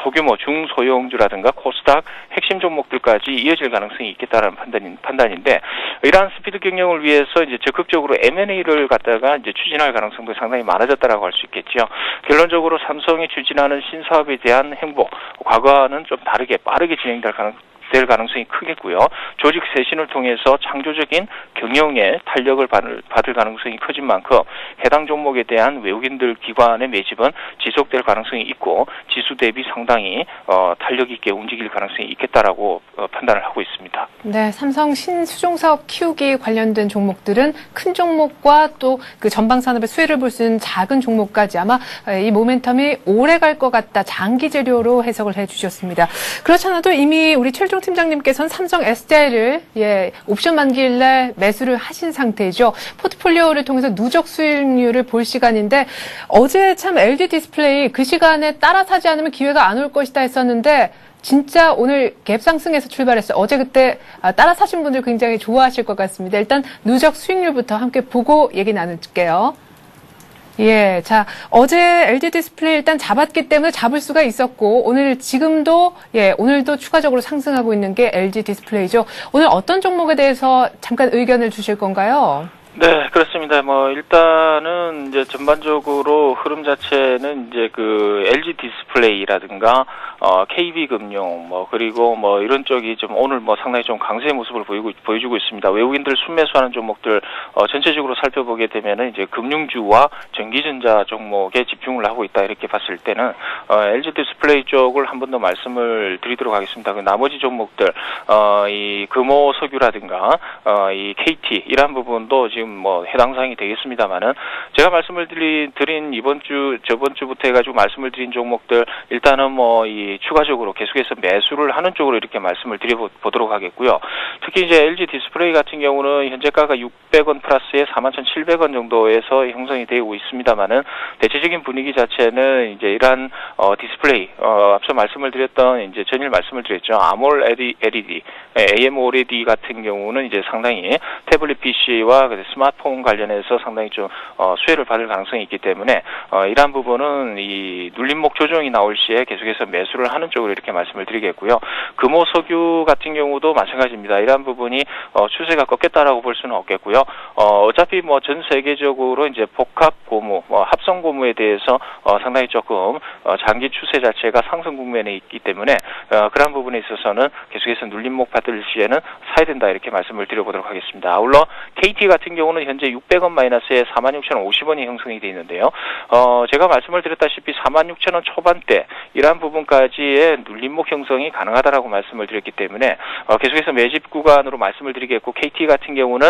소규모 중소형주라든가 코스닥 핵심 종목들까지 이어질 가능성이 있겠다라는 판단인데, 이러한 스피드 경영을 위해서 이제 적극적으로 M&A를 갖다가 이제 추진할 가능성도 상당히 많아졌다라고 할 수 있겠죠. 결론적으로 삼성이 추진하는 신사업에 대한 행보, 과거와는 좀 다르게 빠르게 진행될 될 가능성이 크겠고요. 조직 쇄신을 통해서 창조적인 경영에 탄력을 받을 가능성이 커진 만큼 해당 종목에 대한 외국인들 기관의 매집은 지속될 가능성이 있고 지수 대비 상당히 탄력 있게 움직일 가능성이 있겠다라고 판단을 하고 있습니다. 네, 삼성 신수종 사업 키우기 관련된 종목들은 큰 종목과 또 그 전방 산업의 수혜를 볼 수 있는 작은 종목까지 아마 이 모멘텀이 오래 갈 것 같다. 장기 재료로 해석을 해주셨습니다. 그렇지 않아도 이미 우리 최일종 팀장님께서는 삼성 SDI를 옵션 만기일 날 매수를 하신 상태죠. 포트폴리오를 통해서 누적 수익률을 볼 시간인데 어제 참 LG 디스플레이 그 시간에 따라 사지 않으면 기회가 안 올 것이다 했었는데 진짜 오늘 갭 상승에서 출발했어요. 어제 그때 따라 사신 분들 굉장히 좋아하실 것 같습니다. 일단 누적 수익률부터 함께 보고 얘기 나눌게요. 예, 자, 어제 LG 디스플레이 일단 잡았기 때문에 잡을 수가 있었고, 오늘도 추가적으로 상승하고 있는 게 LG 디스플레이죠. 오늘 어떤 종목에 대해서 잠깐 의견을 주실 건가요? 네, 그렇습니다. 일단은 이제 전반적으로 흐름 자체는 이제 그 LG 디스플레이라든가, KB금융, 그리고 이런 쪽이 좀 오늘 상당히 좀 강세의 모습을 보여주고 있습니다. 외국인들 순매수하는 종목들, 전체적으로 살펴보게 되면은 이제 금융주와 전기전자 종목에 집중을 하고 있다. 이렇게 봤을 때는, LG 디스플레이 쪽을 한 번 더 말씀을 드리도록 하겠습니다. 그 나머지 종목들, 이 금호석유라든가, 이 KT, 이런 부분도 지금 해당 사항이 되겠습니다만은 제가 말씀을 드린 저번 주부터 해가지고 말씀을 드린 종목들 일단은 추가적으로 계속해서 매수를 하는 쪽으로 이렇게 말씀을 드려보도록 하겠고요. 특히 이제 LG 디스플레이 같은 경우는 현재가가 600원 플러스에 41,700원 정도에서 형성이 되고 있습니다만은 대체적인 분위기 자체는 이제 이러한 디스플레이 앞서 말씀을 드렸던 이제 전일 말씀을 드렸죠. AMOLED, AMOLED 같은 경우는 이제 상당히 태블릿 PC와 스마트폰 관련해서 상당히 좀 수혜를 받을 가능성이 있기 때문에 이러한 부분은 이 눌림목 조정이 나올 시에 계속해서 매수를 하는 쪽으로 이렇게 말씀을 드리겠고요. 금호석유 같은 경우도 마찬가지입니다. 이러한 부분이 추세가 꺾였다라고 볼 수는 없겠고요. 어차피 전 세계적으로 이제 복합 고무, 합성 고무에 대해서 상당히 조금 장기 추세 자체가 상승 국면에 있기 때문에 그러한 부분에 있어서는 계속해서 눌림목 받을 시에는 사야 된다 이렇게 말씀을 드려보도록 하겠습니다. 아울러 KT 같은 경우는 현재 600원 마이너스에 46,050원이 형성이 되어 있는데요. 제가 말씀을 드렸다시피 46,000원 초반대 이러한 부분까지의 눌림목 형성이 가능하다라고 말씀을 드렸기 때문에 계속해서 매집 구간으로 말씀을 드리겠고 KT 같은 경우는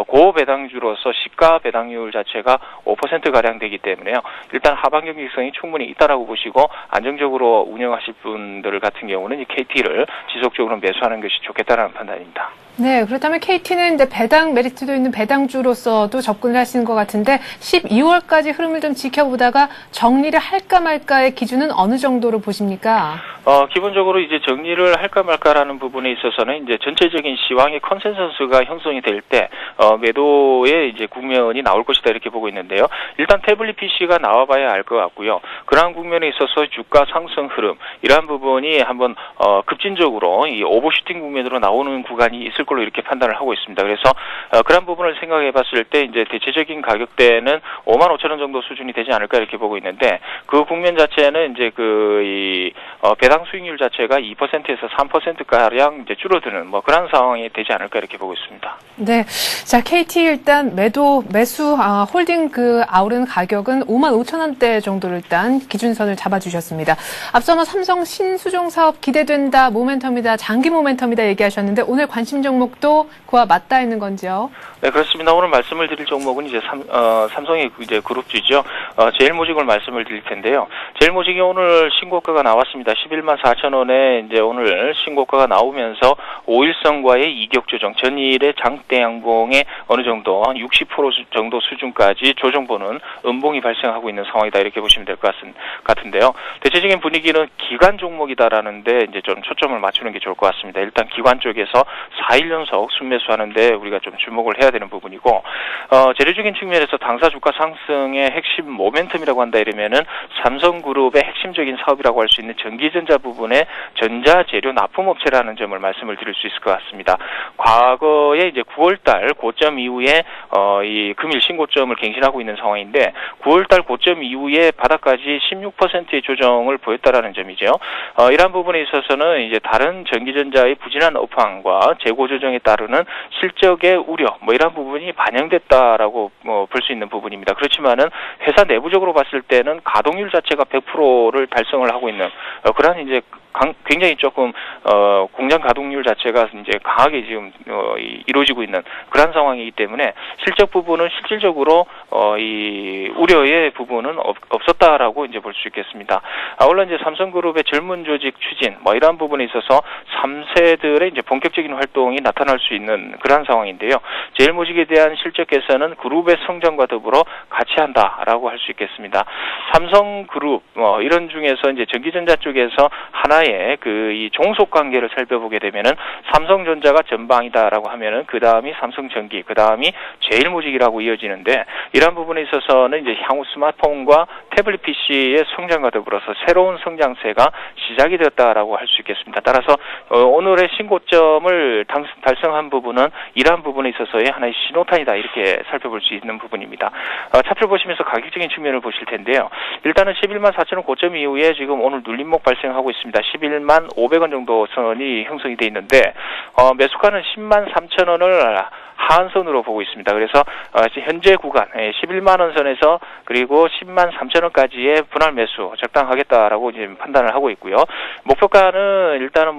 고배당주로서 시가 배당률 자체가 5%가량 되기 때문에요. 일단 하방 경직성이 충분히 있다라고 보시고 안정적으로 운영하실 분들 같은 경우는 이 KT를 지속적으로 매수하는 것이 좋겠다라는 판단입니다. 네, 그렇다면 KT는 이제 배당 메리트도 있는 배당주로서도 접근을 하시는 것 같은데 12월까지 흐름을 좀 지켜보다가 정리를 할까 말까의 기준은 어느 정도로 보십니까? 기본적으로 이제 정리를 할까 말까라는 부분에 있어서는 이제 전체적인 시황의 컨센서스가 형성이 될 때 매도의 이제 국면이 나올 것이다 이렇게 보고 있는데요. 일단 태블릿 PC가 나와봐야 알 것 같고요. 그러한 국면에 있어서 주가 상승 흐름 이러한 부분이 한번 급진적으로 이 오버슈팅 국면으로 나오는 구간이 있을 걸로 이렇게 판단을 하고 있습니다. 그래서 그런 부분을 생각해봤을 때 이제 대체적인 가격대는 55,000원 정도 수준이 되지 않을까 이렇게 보고 있는데 그 국면 자체는 이제 배당 수익률 자체가 2%에서 3% 가량 이제 줄어드는 그런 상황이 되지 않을까 이렇게 보고 있습니다. 네, 자 KT 일단 매수 홀딩 아우른 가격은 55,000원대 정도를 일단 기준선을 잡아주셨습니다. 앞서 삼성 신수종 사업 기대된다, 모멘텀이다, 장기 모멘텀이다 얘기하셨는데 오늘 관심 종목도 그와 맞닿아 있는 건지요? 네, 그렇습니다. 오늘 말씀을 드릴 종목은 이제 삼성의 이제 그룹주죠. 제일모직을 말씀을 드릴 텐데요. 제일모직이 오늘 신고가가 나왔습니다. 114,000원에 이제 오늘 신고가가 나오면서 5일선과의 이격 조정, 전일의 장대 양봉에 어느 정도 한 60% 정도 수준까지 조정보는 음봉이 발생하고 있는 상황이다 이렇게 보시면 될 것 같은데요. 대체적인 분위기는 기관 종목이다라는데 이제 좀 초점을 맞추는 게 좋을 것 같습니다. 일단 기관 쪽에서 4일 4일 연속 순매수하는데 우리가 좀 주목을 해야 되는 부분이고, 재료적인 측면에서 당사 주가 상승의 핵심 모멘텀이라고 한다 이러면은 삼성그룹의 핵심적인 사업이라고 할 수 있는 전기전자 부분의 전자재료 납품업체라는 점을 말씀을 드릴 수 있을 것 같습니다. 과거에 이제 9월달 고점 이후에 이 금일 신고점을 갱신하고 있는 상황인데 9월달 고점 이후에 바닥까지 16%의 조정을 보였다라는 점이죠. 이러한 부분에 있어서는 이제 다른 전기전자의 부진한 업황과 재고 조정에 따르는 실적의 우려, 이런 부분이 반영됐다라고 볼 수 있는 부분입니다. 그렇지만은 회사 내부적으로 봤을 때는 가동률 자체가 100%를 달성을 하고 있는 그러한 이제 굉장히 조금 공장 가동률 자체가 이제 강하게 지금 이루어지고 있는 그런 상황이기 때문에 실적 부분은 실질적으로 이 우려의 부분은 없었다라고 이제 볼 수 있겠습니다. 물론 이제 삼성그룹의 젊은 조직 추진 이러한 부분에 있어서 3세들의 이제 본격적인 활동이 나타날 수 있는 그런 상황인데요. 제일모직에 대한 실적 개선은 그룹의 성장과 더불어 같이 한다라고 할 수 있겠습니다. 삼성그룹 이런 중에서 이제 전기전자 쪽에서 하나의 이 종속 관계를 살펴보게 되면은 삼성전자가 전방이다라고 하면은 그 다음이 삼성전기, 그 다음이 제일모직이라고 이어지는데 이러한 부분에 있어서는 이제 향후 스마트폰과 태블릿 PC의 성장과 더불어서 새로운 성장세가 시작이 되었다라고 할 수 있겠습니다. 따라서 오늘의 신고점을 달성한 부분은 이러한 부분에 있어서의 하나의 신호탄이다 이렇게 살펴볼 수 있는 부분입니다. 차트를 보시면서 가격적인 측면을 보실 텐데요. 일단은 11만 4천원 고점 이후에 지금 오늘 눌림목 발생하고 있습니다. 11만 500원 정도 선이 형성이 돼 있는데 매수가는 10만 3천원을 하한선으로 보고 있습니다. 그래서 현재 구간 11만 원 선에서 그리고 10만 3천 원까지의 분할 매수 적당하겠다라고 이제 판단을 하고 있고요. 목표가는 일단은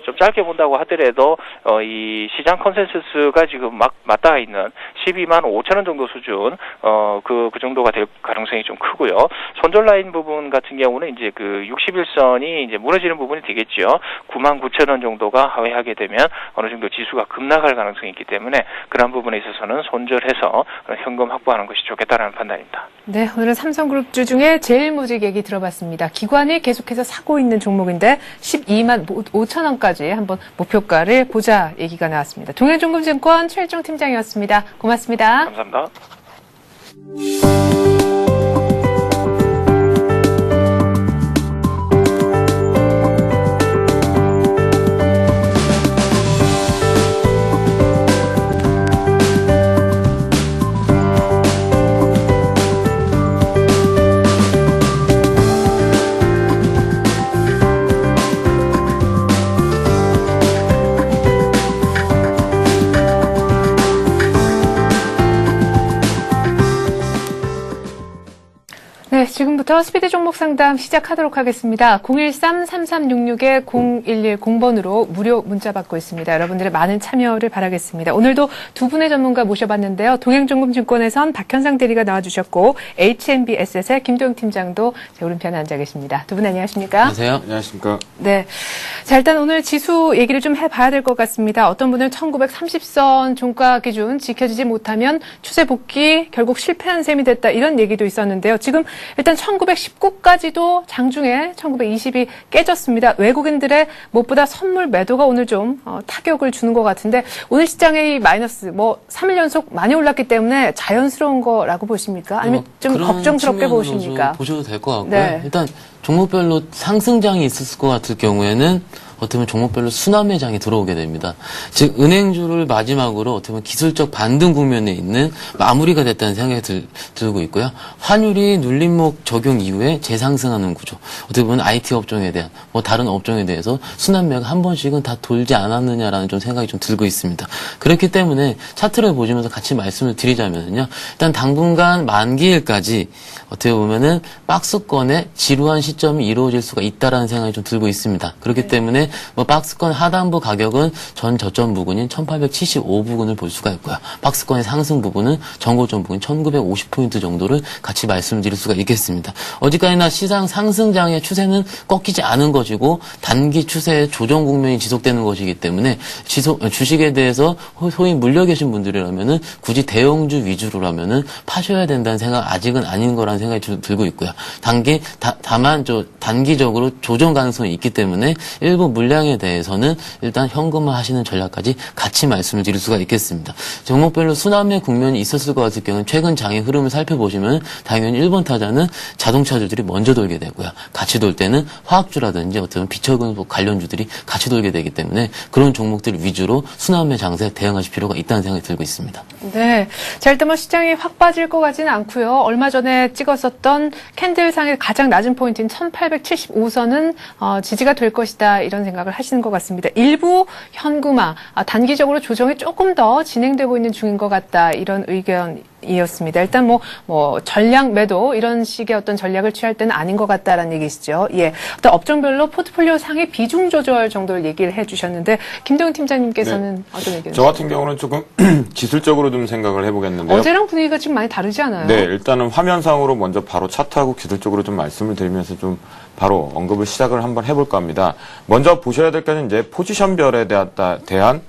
좀 짧게 본다고 하더라도 이 시장 컨센서스가 지금 막 맞닿아 있는 12만 5천 원 정도 수준 그 정도가 될 가능성이 좀 크고요. 손절 라인 부분 같은 경우는 이제 그 60일선이 이제 무너지는 부분이 되겠죠. 9만 9천 원 정도가 하회하게 되면 어느 정도 지수가 급락할 가능성이 있기 때문에 그런 부분에 있어서는 손절해서 현금 확보하는 것이 좋겠다라는 판단입니다. 네, 오늘은 삼성그룹주 중에 제일모직 얘기 들어봤습니다. 기관이 계속해서 사고 있는 종목인데 12만 5천 원까지 한번 목표가를 보자 얘기가 나왔습니다. 동해종금증권 최일종 팀장이었습니다. 고맙습니다. 감사합니다. 네, 지금부터 스피드 종목 상담 시작하도록 하겠습니다. 013-3366-0110번으로 무료 문자 받고 있습니다. 여러분들의 많은 참여를 바라겠습니다. 오늘도 두 분의 전문가 모셔봤는데요. 동행종금증권에선 박현상 대리가 나와주셨고 HNBS의 김도영 팀장도 제 오른편에 앉아 계십니다. 두 분 안녕하십니까? 안녕하세요. 안녕하십니까? 네. 자, 일단 오늘 지수 얘기를 좀 해봐야 될 것 같습니다. 어떤 분은 1930선 종가 기준 지켜지지 못하면 추세 복귀 결국 실패한 셈이 됐다 이런 얘기도 있었는데요. 지금 일단 1919까지도 장중에 1920이 깨졌습니다. 외국인들의 무엇보다 선물 매도가 오늘 좀 타격을 주는 것 같은데 오늘 시장의 마이너스 3일 연속 많이 올랐기 때문에 자연스러운 거라고 보십니까? 아니면 좀 걱정스럽게 보십니까? 보셔도 될 것 같고요. 네. 일단 종목별로 상승장이 있었을 것 같을 경우에는 어떻게 보면 종목별로 순환매장이 들어오게 됩니다. 즉 은행주를 마지막으로 어떻게 보면 기술적 반등 국면에 있는 마무리가 됐다는 생각이 들고 있고요. 환율이 눌림목 적용 이후에 재상승하는 구조. 어떻게 보면 IT 업종에 대한 다른 업종에 대해서 순환매가 한 번씩은 다 돌지 않았느냐라는 좀 생각이 좀 들고 있습니다. 그렇기 때문에 차트를 보시면서 같이 말씀을 드리자면요. 일단 당분간 만기일까지 어떻게 보면은 박스권의 지루한 시점이 이루어질 수가 있다라는 생각이 좀 들고 있습니다. 그렇기 때문에 박스권 하단부 가격은 전 저점 부근인 1875부근을 볼 수가 있고요. 박스권의 상승 부분은 전고점 부근 1950포인트 정도를 같이 말씀드릴 수가 있겠습니다. 어디까지나 시장 상승장의 추세는 꺾이지 않은 것이고 단기 추세의 조정 국면이 지속되는 것이기 때문에 주식에 대해서 소위 물려 계신 분들이라면은 굳이 대형주 위주로라면은 파셔야 된다는 생각 아직은 아닌 거라는 생각이 들고 있고요. 다만 단기적으로 조정 가능성이 있기 때문에 일부 물량에 대해서는 일단 현금화 하시는 전략까지 같이 말씀을 드릴 수가 있겠습니다. 종목별로 순환매 국면이 있었을 것 같을 경우는 최근 장의 흐름을 살펴보시면 당연히 1번 타자는 자동차주들이 먼저 돌게 되고요. 같이 돌 때는 화학주라든지 어떤 비철금 관련주들이 같이 돌게 되기 때문에 그런 종목들 위주로 순환매 장세에 대응하실 필요가 있다는 생각이 들고 있습니다. 네. 자, 일단 뭐 시장이 확 빠질 것 같지는 않고요. 얼마 전에 찍었었던 캔들상의 가장 낮은 포인트인 1875선은 지지가 될 것이다, 이런 생각을 하시는 것 같습니다. 일부 현금화, 단기적으로 조정이 조금 더 진행되고 있는 중인 것 같다, 이런 의견이었습니다. 일단 뭐 전량 매도 이런 식의 어떤 전략을 취할 때는 아닌 것 같다라는 얘기시죠. 예. 어떤 업종별로 포트폴리오 상의 비중 조절 정도를 얘기를 해주셨는데 김동윤 팀장님께서는 어떤 의견이세요? 저 같은 경우는 조금 기술적으로 좀 생각을 해보겠는데요. 어제랑 분위기가 지금 많이 다르지 않아요? 네, 일단은 화면상으로 먼저 바로 차트하고 기술적으로 좀 말씀을 드리면서 좀 바로 언급을 시작을 한번 해볼까 합니다. 먼저 보셔야 될 것은 이제 포지션별에 대한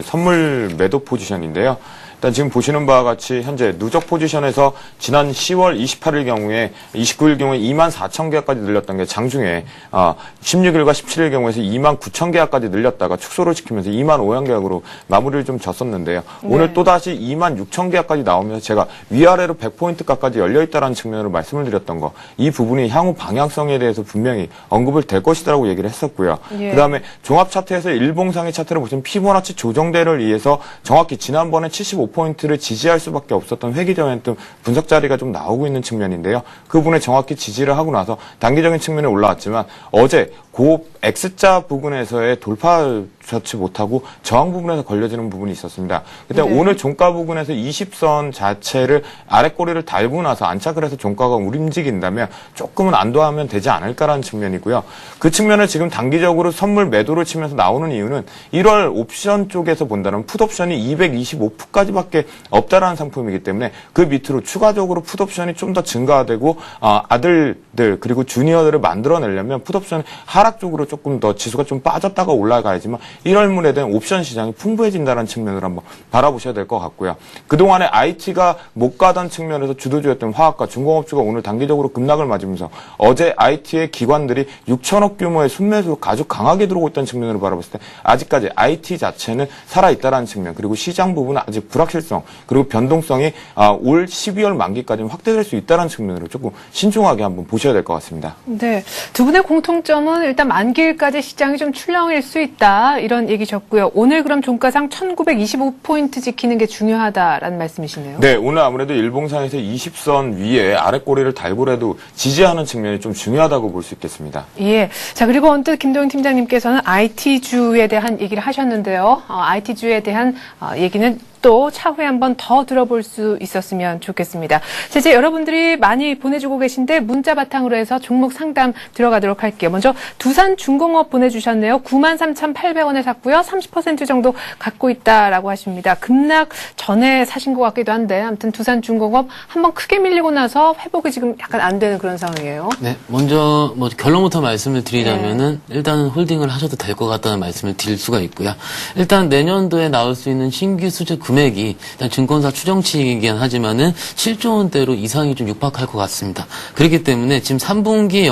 선물 매도 포지션인데요. 일단 지금 보시는 바와 같이 현재 누적 포지션에서 지난 10월 28일 경우에 29일 경우에 24,000개까지 늘렸던 게 장중에 16일과 17일 경우에서 29,000개까지 늘렸다가 축소를 시키면서 25,000개로 마무리를 좀 졌었는데요. 네. 오늘 또다시 26,000개까지 나오면서 제가 위아래로 100포인트까지 열려있다는 측면으로 말씀을 드렸던 거, 이 부분이 향후 방향성에 대해서 분명히 언급을 될 것이라고 얘기를 했었고요. 예. 그 다음에 종합 차트에서 일봉상의 차트를 보시면 피보나치 조정대를 위해서 정확히 지난번에 75포인트를 지지할 수밖에 없었던 회기적인 분석 자리가 좀 나오고 있는 측면인데요. 그 부분에 정확히 지지를 하고 나서 단기적인 측면에 올라왔지만 어제 고 X자 부분에서의 돌파하지 못하고 저항 부분에서 걸려지는 부분이 있었습니다. 그때 네. 오늘 종가 부분에서 20선 자체를 아래꼬리를 달고 나서 안착을 해서 종가가 움직인다면 조금은 안도하면 되지 않을까라는 측면이고요. 그 측면을 지금 단기적으로 선물 매도를 치면서 나오는 이유는 1월 옵션 쪽에서 본다면 풋옵션이 225%까지밖에 없다라는 상품이기 때문에 그 밑으로 추가적으로 풋옵션이 좀 더 증가되고 아들들 그리고 주니어들을 만들어내려면 풋옵션이 하락 쪽으로 조금 더 지수가 좀 빠졌다가 올라가야지만 1월물에 대한 옵션 시장이 풍부해진다는 측면으로 한번 바라보셔야 될 것 같고요. 그동안에 IT가 못 가던 측면에서 주도주였던 화학과 중공업주가 오늘 단기적으로 급락을 맞으면서 어제 IT의 기관들이 6천억 규모의 순매수로 아주 강하게 들어오고 있다는 측면으로 바라봤을 때 아직까지 IT 자체는 살아있다는 측면, 그리고 시장 부분은 아직 불확실성 그리고 변동성이 올 12월 만기까지는 확대될 수 있다는 측면으로 조금 신중하게 한번 보셔야 될 것 같습니다. 네. 두 분의 공통점은 일단 만기일까지 시장이 좀 출렁일 수 있다, 이런 얘기셨고요. 오늘 그럼 종가상 1925포인트 지키는 게 중요하다라는 말씀이시네요. 네, 오늘 아무래도 일봉상에서 20선 위에 아래꼬리를 달고라도 지지하는 측면이 좀 중요하다고 볼 수 있겠습니다. 예. 자, 그리고 언뜻 김동윤 팀장님께서는 IT주에 대한 얘기를 하셨는데요. IT주에 대한 얘기는 또 차후에 한번 더 들어볼 수 있었으면 좋겠습니다. 자, 이제 여러분들이 많이 보내주고 계신데 문자 바탕으로 해서 종목 상담 들어가도록 할게요. 먼저 두산중공업 보내주셨네요. 93,800원에 샀고요. 30% 정도 갖고 있다라고 하십니다. 급락 전에 사신 것 같기도 한데 아무튼 두산중공업 한번 크게 밀리고 나서 회복이 지금 약간 안 되는 그런 상황이에요. 네, 먼저 결론부터 말씀을 드리자면은 일단은 홀딩을 하셔도 될 것 같다는 말씀을 드릴 수가 있고요. 일단 내년도에 나올 수 있는 신규 수주 금액이 일단 증권사 추정치이긴 하지만은 7조 원대로 이상이 좀 육박할 것 같습니다. 그렇기 때문에 지금 3분기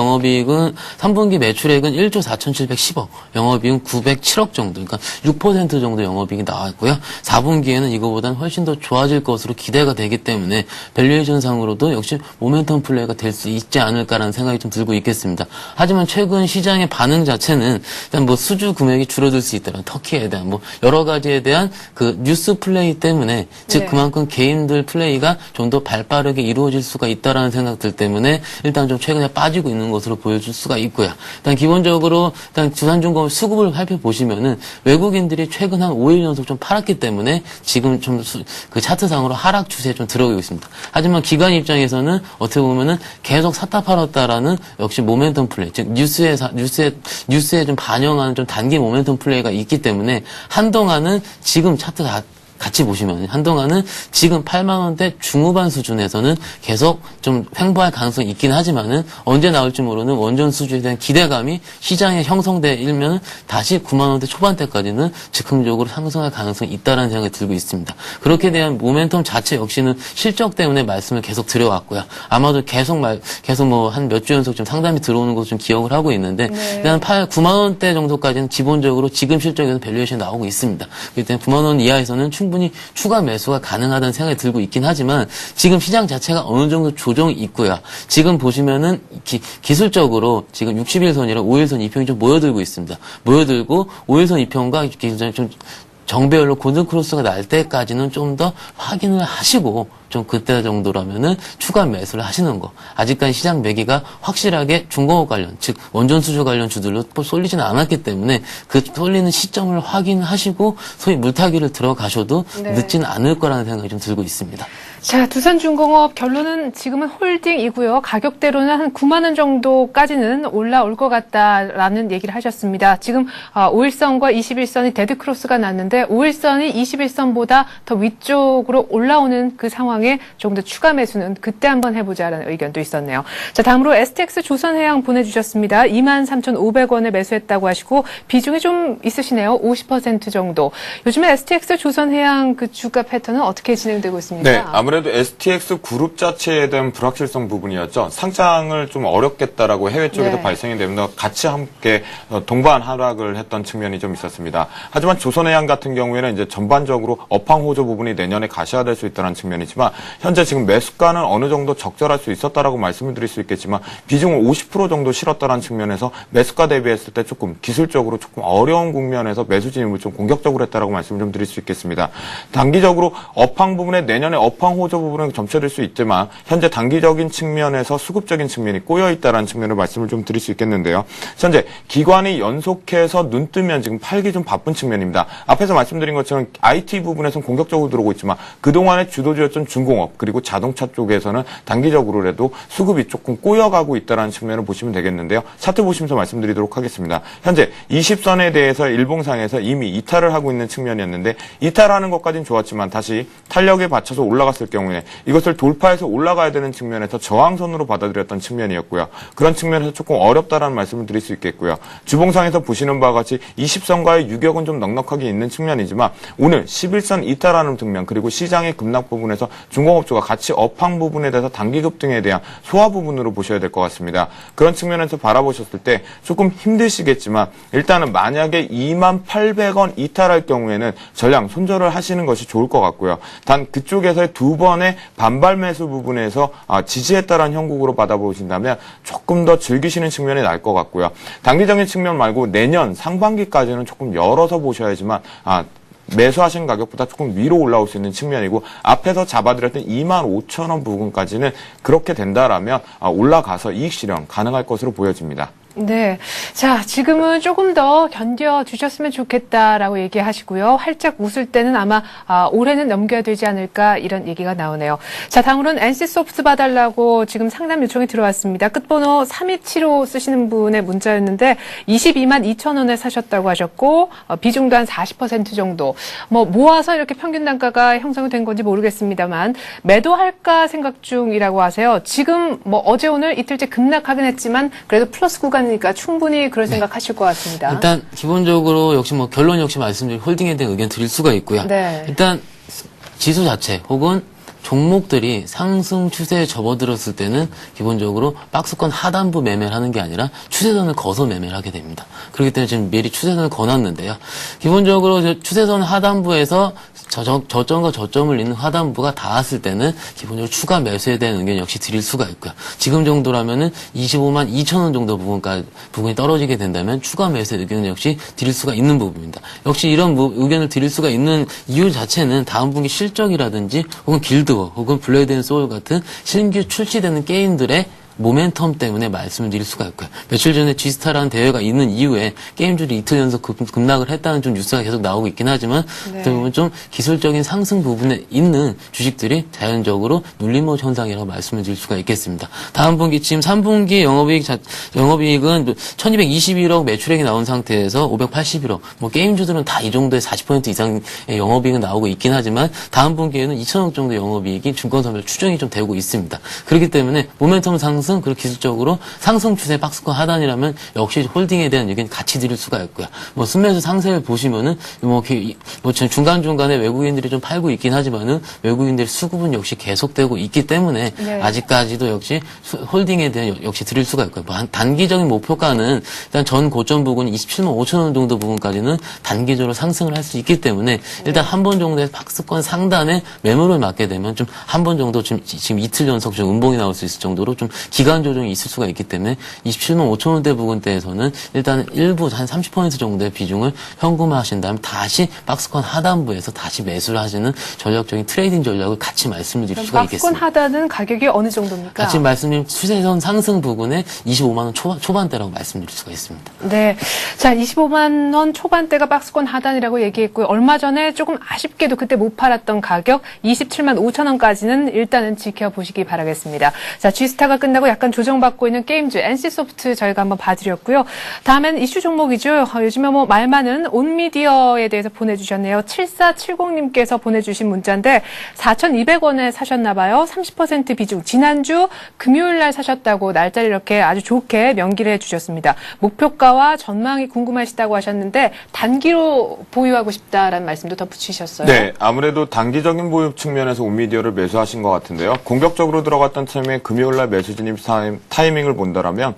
매출액은 1조 4,710억, 영업이익은 907억 정도, 그러니까 6% 정도 영업이익이 나왔고요. 4분기에는 이거보다는 훨씬 더 좋아질 것으로 기대가 되기 때문에 밸류에이션 상으로도 역시 모멘텀 플레이가 될 수 있지 않을까라는 생각이 좀 들고 있겠습니다. 하지만 최근 시장의 반응 자체는 일단 수주 금액이 줄어들 수 있다는 터키에 대한 여러 가지에 대한 그 뉴스 플레이 때문에 즉 그만큼 개인들 플레이가 좀 더 발빠르게 이루어질 수가 있다라는 생각들 때문에 일단 좀 최근에 빠지고 있는 것으로 보여줄 수가 있고요. 일단 기본적으로 일단 두산중공업 수급을 살펴보시면은 외국인들이 최근 한 5일 연속 좀 팔았기 때문에 지금 좀 그 차트상으로 하락 추세에 좀 들어오고 있습니다. 하지만 기관 입장에서는 어떻게 보면은 계속 샀다 팔았다라는 역시 모멘텀 플레이, 즉 뉴스에 좀 반영하는 좀 단기 모멘텀 플레이가 있기 때문에 한동안은 지금 차트가 같이 보시면 한동안은 지금 8만 원대 중후반 수준에서는 계속 좀 횡보할 가능성이 있긴 하지만은 언제 나올지 모르는 원전 수주에 대한 기대감이 시장에 형성돼 일면 다시 9만 원대 초반대까지는 즉흥적으로 상승할 가능성이 있다라는 생각이 들고 있습니다. 그렇게 대한 모멘텀 자체 역시는 실적 때문에 말씀을 계속 드려왔고요. 아마도 계속 뭐 한 몇 주 연속 좀 상담이 들어오는 것을 좀 기억을 하고 있는데 일단 9만 원대 정도까지는 기본적으로 지금 실적에서 밸류에이션이 나오고 있습니다. 그렇기 때문에 9만 원 이하에서는 충분히 추가 매수가 가능하다는 생각이 들고 있긴 하지만 지금 시장 자체가 어느 정도 조정이 있고요. 지금 보시면은 기술적으로 지금 60일선이랑 5일선 이평이 좀 모여들고 있습니다. 모여들고 5일선 이평과 좀 정배열로 골든 크로스가 날 때까지는 좀 더 확인을 하시고 좀 그때 정도라면은 추가 매수를 하시는 거. 아직까지 시장 매기가 확실하게 중공업 관련, 즉 원전 수주 관련 주들로 쏠리지는 않았기 때문에 그 쏠리는 시점을 확인하시고 소위 물타기를 들어가셔도 늦지는 않을 거라는 생각이 좀 들고 있습니다. 자, 두산중공업 결론은 지금은 홀딩이고요. 가격대로는 한 9만 원 정도까지는 올라올 것 같다라는 얘기를 하셨습니다. 지금 5일선과 21선이 데드크로스가 났는데 5일선이 21선보다 더 위쪽으로 올라오는 그 상황에 조금 더 추가 매수는 그때 한번 해보자라는 의견도 있었네요. 자, 다음으로 STX 조선해양 보내주셨습니다. 23,500원에 매수했다고 하시고 비중이 좀 있으시네요. 50% 정도. 요즘에 STX 조선해양 그 주가 패턴은 어떻게 진행되고 있습니까? 네, 아무래도 STX 그룹 자체에 대한 불확실성 부분이었죠. 상장을 좀 어렵겠다라고 해외 쪽에서 발생이 되면서 같이 함께 동반 하락을 했던 측면이 좀 있었습니다. 하지만 조선해양 같은 경우에는 이제 전반적으로 업황 호조 부분이 내년에 가시화될 수 있다는 측면이지만 현재 지금 매수가는 어느 정도 적절할 수 있었다라고 말씀을 드릴 수 있겠지만 비중을 50% 정도 실었다는 측면에서 매수가 대비했을 때 조금 기술적으로 조금 어려운 국면에서 매수 진입을 좀 공격적으로 했다라고 말씀을 좀 드릴 수 있겠습니다. 단기적으로 업황 부분에 내년에 업황 호조 부분은 점쳐질 수 있지만 현재 단기적인 측면에서 수급적인 측면이 꼬여 있다라는 측면을 말씀을 좀 드릴 수 있겠는데요. 현재 기관이 연속해서 눈 뜨면 지금 팔기 좀 바쁜 측면입니다. 앞에서 말씀드린 것처럼 IT 부분에서는 공격적으로 들어오고 있지만 그동안의 주도주였던 중공업 그리고 자동차 쪽에서는 단기적으로라도 수급이 조금 꼬여가고 있다는 측면을 보시면 되겠는데요. 차트 보시면서 말씀드리도록 하겠습니다. 현재 20선에 대해서 일봉상에서 이미 이탈을 하고 있는 측면이었는데 이탈하는 것까지는 좋았지만 다시 탄력에 받쳐서 올라갔을 경우에 이것을 돌파해서 올라가야 되는 측면에서 저항선으로 받아들였던 측면이었고요. 그런 측면에서 조금 어렵다라는 말씀을 드릴 수 있겠고요. 주봉상에서 보시는 바와 같이 20선과의 유격은 좀 넉넉하게 있는 측면이지만 오늘 11선 이탈하는 측면 그리고 시장의 급락 부분에서 중공업주가 같이 업황 부분에 대해서 단기 급등에 대한 소화 부분으로 보셔야 될 것 같습니다. 그런 측면에서 바라보셨을 때 조금 힘드시겠지만 일단은 만약에 28,000원 이탈할 경우에는 전량 손절을 하시는 것이 좋을 것 같고요. 단 그쪽에서의 두 번의 반발 매수 부분에서 지지했다라는 형국으로 받아보신다면 조금 더 즐기시는 측면이 날 것 같고요. 단기적인 측면 말고 내년 상반기까지는 조금 열어서 보셔야지만 매수하신 가격보다 조금 위로 올라올 수 있는 측면이고 앞에서 잡아드렸던 25,000원 부분까지는 그렇게 된다라면 올라가서 이익 실현 가능할 것으로 보여집니다. 네. 자, 지금은 조금 더 견뎌주셨으면 좋겠다라고 얘기하시고요. 활짝 웃을 때는 아마 올해는 넘겨야 되지 않을까 이런 얘기가 나오네요. 자, 다음으로는 NC소프트 봐달라고 지금 상담 요청이 들어왔습니다. 끝번호 3275 쓰시는 분의 문자였는데 22만 2천 원에 사셨다고 하셨고 비중도 한 40% 정도. 뭐 모아서 이렇게 평균 단가가 형성이 된 건지 모르겠습니다만 매도할까 생각 중이라고 하세요. 지금 뭐 어제 오늘 이틀째 급락하긴 했지만 그래도 플러스 구간 그러니까 충분히 그럴 생각하실 것 같습니다. 일단 기본적으로 역시 뭐 결론 역시 말씀드린 홀딩에 대한 의견 드릴 수가 있고요. 네. 일단 지수 자체 혹은 종목들이 상승 추세에 접어들었을 때는 기본적으로 박스권 하단부 매매를 하는 게 아니라 추세선을 거서 매매를 하게 됩니다. 그렇기 때문에 지금 미리 추세선을 거놨는데요. 기본적으로 추세선 하단부에서 저점과 저점을 잇는 하단부가 닿았을 때는 기본적으로 추가 매수에 대한 의견 역시 드릴 수가 있고요. 지금 정도라면은 25만 2천 원 정도 부분이 떨어지게 된다면 추가 매수의 의견 역시 드릴 수가 있는 부분입니다. 역시 이런 의견을 드릴 수가 있는 이유 자체는 다음 분기 실적이라든지 혹은 길드워 혹은 블레이드 앤 소울 같은 신규 출시되는 게임들의 모멘텀 때문에 말씀을 드릴 수가 있고요. 며칠 전에 G스타라는 대회가 있는 이후에 게임주들이 이틀 연속 급락을 했다는 좀 뉴스가 계속 나오고 있긴 하지만 어떻게 보면 좀 기술적인 상승 부분에 있는 주식들이 자연적으로 눌림목 현상이라고 말씀을 드릴 수가 있겠습니다. 다음 분기 지금 3분기 영업이익은 1221억 매출액이 나온 상태에서 581억. 뭐 게임주들은 다 이 정도의 40% 이상의 영업이익은 나오고 있긴 하지만 다음 분기에는 2천억 정도 영업이익이 증권사별 추정이 좀 되고 있습니다. 그렇기 때문에 모멘텀 상승 그리고 기술적으로 상승 추세 박스권 하단이라면 역시 홀딩에 대한 얘기는 같이 드릴 수가 있고요. 뭐 순매수 상세를 보시면은 중간중간에 외국인들이 좀 팔고 있긴 하지만은 외국인들 수급은 역시 계속되고 있기 때문에 네. 아직까지도 역시 홀딩에 대한 역시 드릴 수가 있고요. 뭐 단기적인 목표가는 일단 전 고점 부근 27만 5천 원 정도 부분까지는 단기적으로 상승을 할 수 있기 때문에 일단 한 번 정도의 박스권 상단에 매물을 맞게 되면 좀 한 번 정도 지금 이틀 연속 좀 음봉이 나올 수 있을 정도로 좀 기간 조정이 있을 수가 있기 때문에 27만 5천 원대 부근대에서는 일단 일부 한 30% 정도의 비중을 현금화하신 다음에 다시 박스권 하단부에서 다시 매수를 하시는 전략적인 트레이딩 전략을 같이 말씀을 드릴 수가 박스권 있겠습니다. 하단은 가격이 어느 정도입니까? 같이 말씀드린 추세선 상승 부근에 25만 원 초반대라고 말씀드릴 수가 있습니다. 네. 자, 25만 원 초반대가 박스권 하단이라고 얘기했고요. 얼마 전에 조금 아쉽게도 그때 못 팔았던 가격 27만 5천 원까지는 일단은 지켜보시기 바라겠습니다. 자, G스타가 끝나고 약간 조정받고 있는 게임주 NC소프트 저희가 한번 봐드렸고요. 다음엔 이슈 종목이죠. 요즘에 뭐 말 많은 온미디어에 대해서 보내주셨네요. 7470님께서 보내주신 문자인데 4,200원에 사셨나 봐요. 30% 비중. 지난주 금요일 날 사셨다고 날짜를 이렇게 아주 좋게 명기를 해주셨습니다. 목표가와 전망이 궁금하시다고 하셨는데 단기로 보유하고 싶다라는 말씀도 덧붙이셨어요. 네, 아무래도 단기적인 보유 측면에서 온미디어를 매수하신 것 같은데요. 공격적으로 들어갔던 참에 금요일날 매수 진입 타이밍을 본다라면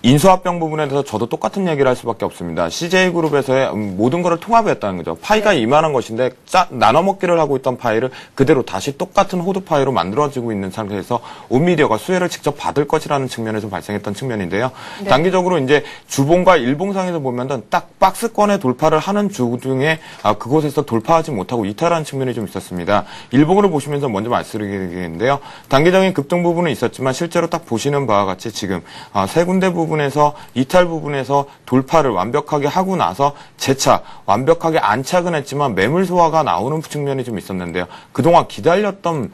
인수합병 부분에 대해서 저도 똑같은 얘기를 할 수밖에 없습니다. CJ그룹에서의 모든 것을 통합했다는 거죠. 파이가 이만한 것인데 나눠 먹기를 하고 있던 파이를 그대로 다시 똑같은 호두 파이로 만들어지고 있는 상태에서 온미디어가 수혜를 직접 받을 것이라는 측면에서 발생했던 측면인데요. 네. 단기적으로 이제 주봉과 일봉상에서 보면은 딱 박스권에 돌파를 하는 주 중에 그곳에서 돌파하지 못하고 이탈하는 측면이 좀 있었습니다. 일봉으로 보시면서 먼저 말씀드리겠는데요. 단기적인 급등 부분은 있었지만 실제로 딱 보시는 바와 같이 지금 세 군데 부분에서 이탈 부분에서 돌파를 완벽하게 하고 나서 재차 완벽하게 안착은 했지만 매물 소화가 나오는 측면이 좀 있었는데요. 그동안 기다렸던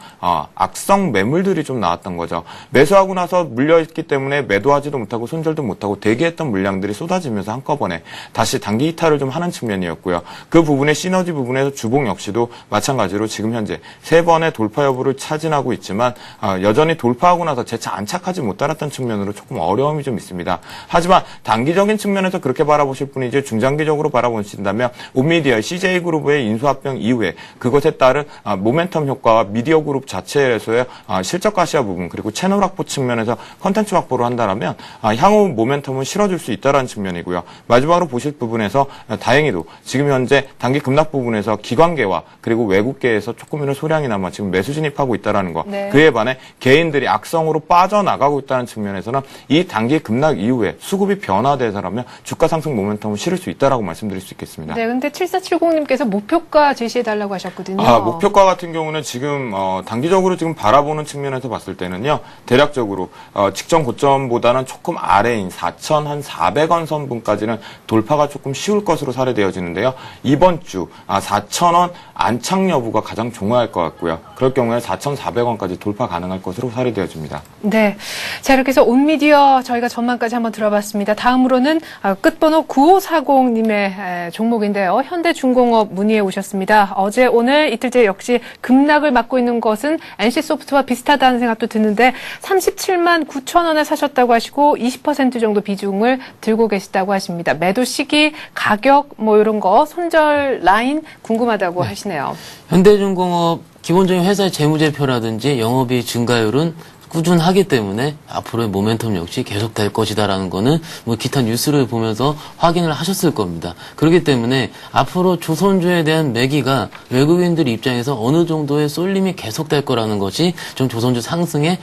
악성 매물들이 좀 나왔던 거죠. 매수하고 나서 물려있기 때문에 매도하지도 못하고 손절도 못하고 대기했던 물량들이 쏟아지면서 한꺼번에 다시 단기 이탈을 좀 하는 측면이었고요. 그 부분의 시너지 부분에서 주봉 역시도 마찬가지로 지금 현재 3번의 돌파 여부를 차진하고 있지만 여전히 돌파하고 나서 재차 안착하지 못했던 측면으로 조금 어려움이 좀 있습니다. 하지만 단기적인 측면에서 그렇게 바라보실 뿐이지 중장기적으로 바라보신다면 온미디어, CJ그룹의 인수합병 이후에 그것에 따른 모멘텀 효과와 미디어그룹 자체에서의 실적 가시화 부분 그리고 채널 확보 측면에서 컨텐츠 확보를 한다면 향후 모멘텀은 실어줄 수 있다는 측면이고요. 마지막으로 보실 부분에서 다행히도 지금 현재 단기 급락 부분에서 기관계와 그리고 외국계에서 조금이라도 소량이나마 지금 매수 진입하고 있다는 거. 네. 그에 반해 개인들이 악성으로 빠져나가고 있다는 측면에서는 이 단기 급락 이후에 수급이 변화돼서라면 주가 상승 모멘텀을 실을 수 있다라고 말씀드릴 수 있겠습니다. 네, 근데 7470님께서 목표가 제시해달라고 하셨거든요. 목표가 같은 경우는 지금 단기적으로 지금 바라보는 측면에서 봤을 때는요. 대략적으로 직전 고점보다는 조금 아래인 4,400원 선분까지는 돌파가 조금 쉬울 것으로 사례되어지는데요. 이번 주 4,000원 안착 여부가 가장 중요할 것 같고요. 그럴 경우에 4,400원까지 돌파 가능할 것으로 사례되어집니다. 네. 자, 이렇게 해서 온미디어 저희가 전망까지 한번 들어봤습니다. 다음으로는 끝번호 9540님의 종목인데요. 현대중공업 문의해 오셨습니다. 어제 오늘 이틀째 역시 급락을 맞고 있는 것은 NC소프트와 비슷하다는 생각도 드는데 37만 9천 원에 사셨다고 하시고 20% 정도 비중을 들고 계시다고 하십니다. 매도 시기, 가격 뭐 이런 거 손절 라인 궁금하다고 하시네요. 현대중공업 기본적인 회사의 재무제표라든지 영업이익 증가율은 꾸준하기 때문에 앞으로의 모멘텀 역시 계속될 것이다라는 거는 뭐 기타 뉴스를 보면서 확인을 하셨을 겁니다. 그렇기 때문에 앞으로 조선주에 대한 매기가 외국인들 입장에서 어느 정도의 쏠림이 계속될 거라는 것이 좀 조선주 상승에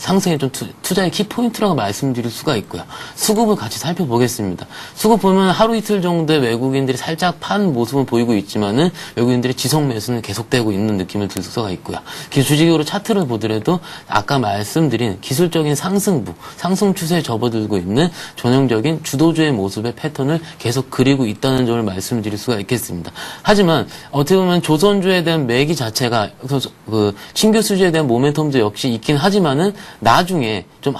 상승의 좀 투자의 키포인트라고 말씀드릴 수가 있고요. 수급을 같이 살펴보겠습니다. 수급 보면 하루 이틀 정도의 외국인들이 살짝 판 모습은 보이고 있지만은 외국인들의 지속 매수는 계속되고 있는 느낌을 들 수가 있고요. 주식으로 차트를 보더라도 아까 말씀드린 기술적인 상승부, 상승 추세에 접어들고 있는 전형적인 주도주의 모습의 패턴을 계속 그리고 있다는 점을 말씀드릴 수가 있겠습니다. 하지만 어떻게 보면 조선주에 대한 매기 자체가 그 신규 수주에 대한 모멘텀도 역시 있긴 하지만은 나중에 좀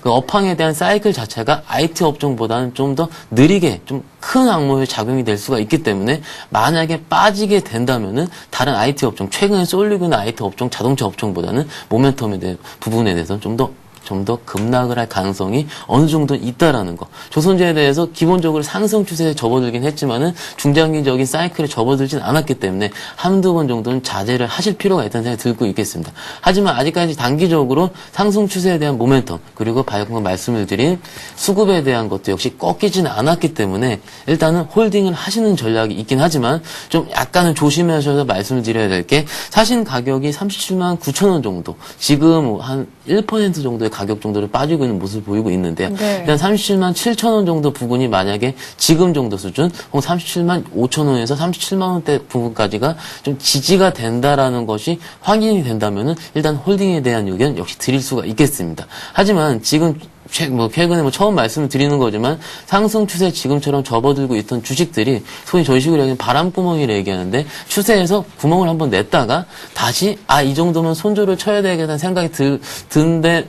그 업황에 대한 사이클 자체가 IT 업종보다는 좀 더 느리게 좀 큰 악몽의 작용이 될 수가 있기 때문에 만약에 빠지게 된다면은 다른 IT 업종, 최근에 쏠리고 있는 IT 업종, 자동차 업종보다는 모멘텀에 대한 부분에 대해서 좀 더 급락을 할 가능성이 어느 정도 있다라는 거. 조선주에 대해서 기본적으로 상승 추세에 접어들긴 했지만은 중장기적인 사이클에 접어들진 않았기 때문에 한두 번 정도는 자제를 하실 필요가 있다는 생각이 들고 있겠습니다. 하지만 아직까지 단기적으로 상승 추세에 대한 모멘텀, 그리고 방금 말씀을 드린 수급에 대한 것도 역시 꺾이지는 않았기 때문에 일단은 홀딩을 하시는 전략이 있긴 하지만 좀 약간은 조심하셔서 말씀을 드려야 될 게 사신 가격이 37만 9천 원 정도, 지금 한 1% 정도의 가격 정도를 빠지고 있는 모습을 보이고 있는데요. 네. 일단 37만 7천 원 정도 부분이 만약에 지금 정도 수준, 혹은 37만 5천 원에서 37만 원대 부분까지가 좀 지지가 된다라는 것이 확인이 된다면은 일단 홀딩에 대한 의견 역시 드릴 수가 있겠습니다. 하지만 지금 최근에 처음 말씀을 드리는 거지만 상승 추세 지금처럼 접어들고 있던 주식들이 소위 저희 식으로 얘기하는 바람구멍이라 얘기하는데 추세에서 구멍을 한번 냈다가 다시 이 정도면 손절을 쳐야 되겠다는 생각이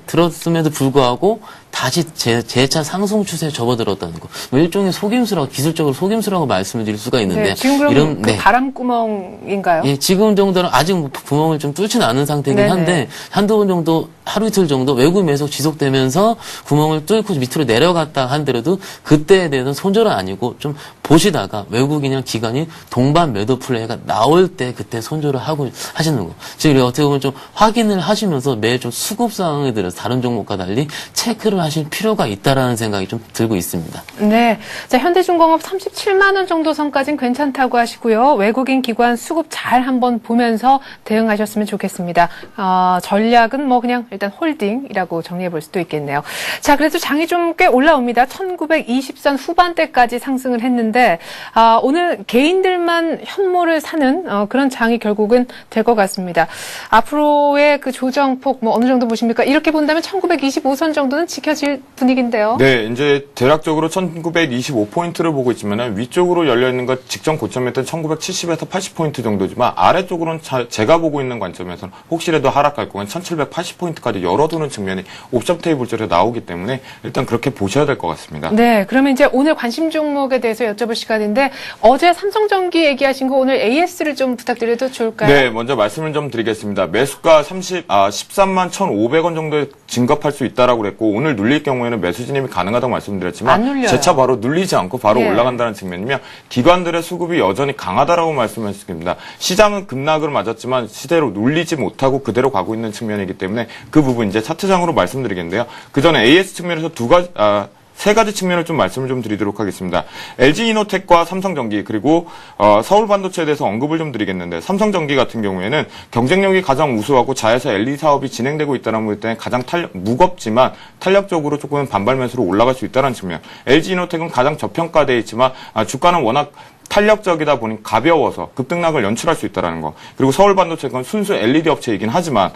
들었음에도 불구하고 다시 재차 상승 추세에 접어들었다는 거. 일종의 속임수라고, 기술적으로 속임수라고 말씀을 드릴 수가 있는데. 네, 지금 그럼 그 바람구멍인가요? 예, 지금 정도는 아직 구멍을 좀 뚫지는 않은 상태이긴 네네. 한데, 한두 번 정도, 하루 이틀 정도 외국 매속 지속되면서 구멍을 뚫고 밑으로 내려갔다 한데라도 그때에 대해서는 손절은 아니고 좀 보시다가 외국인이나 기관이 동반 매도 플레이가 나올 때 그때 손절을 하시는 거. 즉, 어떻게 보면 좀 확인을 하시면서 매일 좀 수급 상황에 들어서 다른 종목과 달리 체크를 하실 필요가 있다라는 생각이 좀 들고 있습니다. 네. 자, 현대중공업 37만 원 정도 선까지는 괜찮다고 하시고요. 외국인 기관 수급 잘 한번 보면서 대응하셨으면 좋겠습니다. 전략은 그냥 일단 홀딩이라고 정리해 볼 수도 있겠네요. 자, 그래도 장이 좀 꽤 올라옵니다. 1920선 후반대까지 상승을 했는데, 오늘 개인들만 현물을 사는 그런 장이 결국은 될 것 같습니다. 앞으로의 그 조정폭 어느 정도 보십니까? 이렇게 본다면 1925선 정도는 지켜질 분위기인데요. 네, 이제 대략적으로 1925포인트를 보고 있지만 위쪽으로 열려있는 것 직전 고점이었던 1970에서 80포인트 정도지만 아래쪽으로는 제가 보고 있는 관점에서는 혹시라도 하락할 경우는 1780포인트까지 열어두는 측면이 옵션 테이블절에 나오기 때문에 일단 그렇게 보셔야 될 것 같습니다. 네, 그러면 이제 오늘 관심 종목에 대해서 여쭤볼 시간인데 어제 삼성전기 얘기하신 거 오늘 AS를 좀 부탁드려도 좋을까요? 네, 먼저 말씀을 좀 드리겠습니다. 매수가 13만 1,500원 정도에 진급할 수 있다라고 그랬고 오늘 눌릴 경우에는 매수 진입이 가능하다고 말씀드렸지만 안 눌려요. 재차 바로 눌리지 않고 바로 예. 올라간다는 측면이며 기관들의 수급이 여전히 강하다라고 말씀하셨습니다. 시장은 급락을 맞았지만 시대로 눌리지 못하고 그대로 가고 있는 측면이기 때문에 그 부분 이제 차트장으로 말씀드리겠는데요. 그 전에 AS 측면에서 세 가지 측면을 좀 말씀을 좀 드리도록 하겠습니다. LG이노텍과 삼성전기 그리고 서울반도체에 대해서 언급을 좀 드리겠는데 삼성전기 같은 경우에는 경쟁력이 가장 우수하고 자회사 LED 사업이 진행되고 있다는 것 때문에 가장 무겁지만 탄력적으로 조금 반발 매수로 올라갈 수 있다는 측면. LG이노텍은 가장 저평가되어 있지만 주가는 워낙 탄력적이다 보니 가벼워서 급등락을 연출할 수 있다는 거. 그리고 서울반도체는 순수 LED 업체이긴 하지만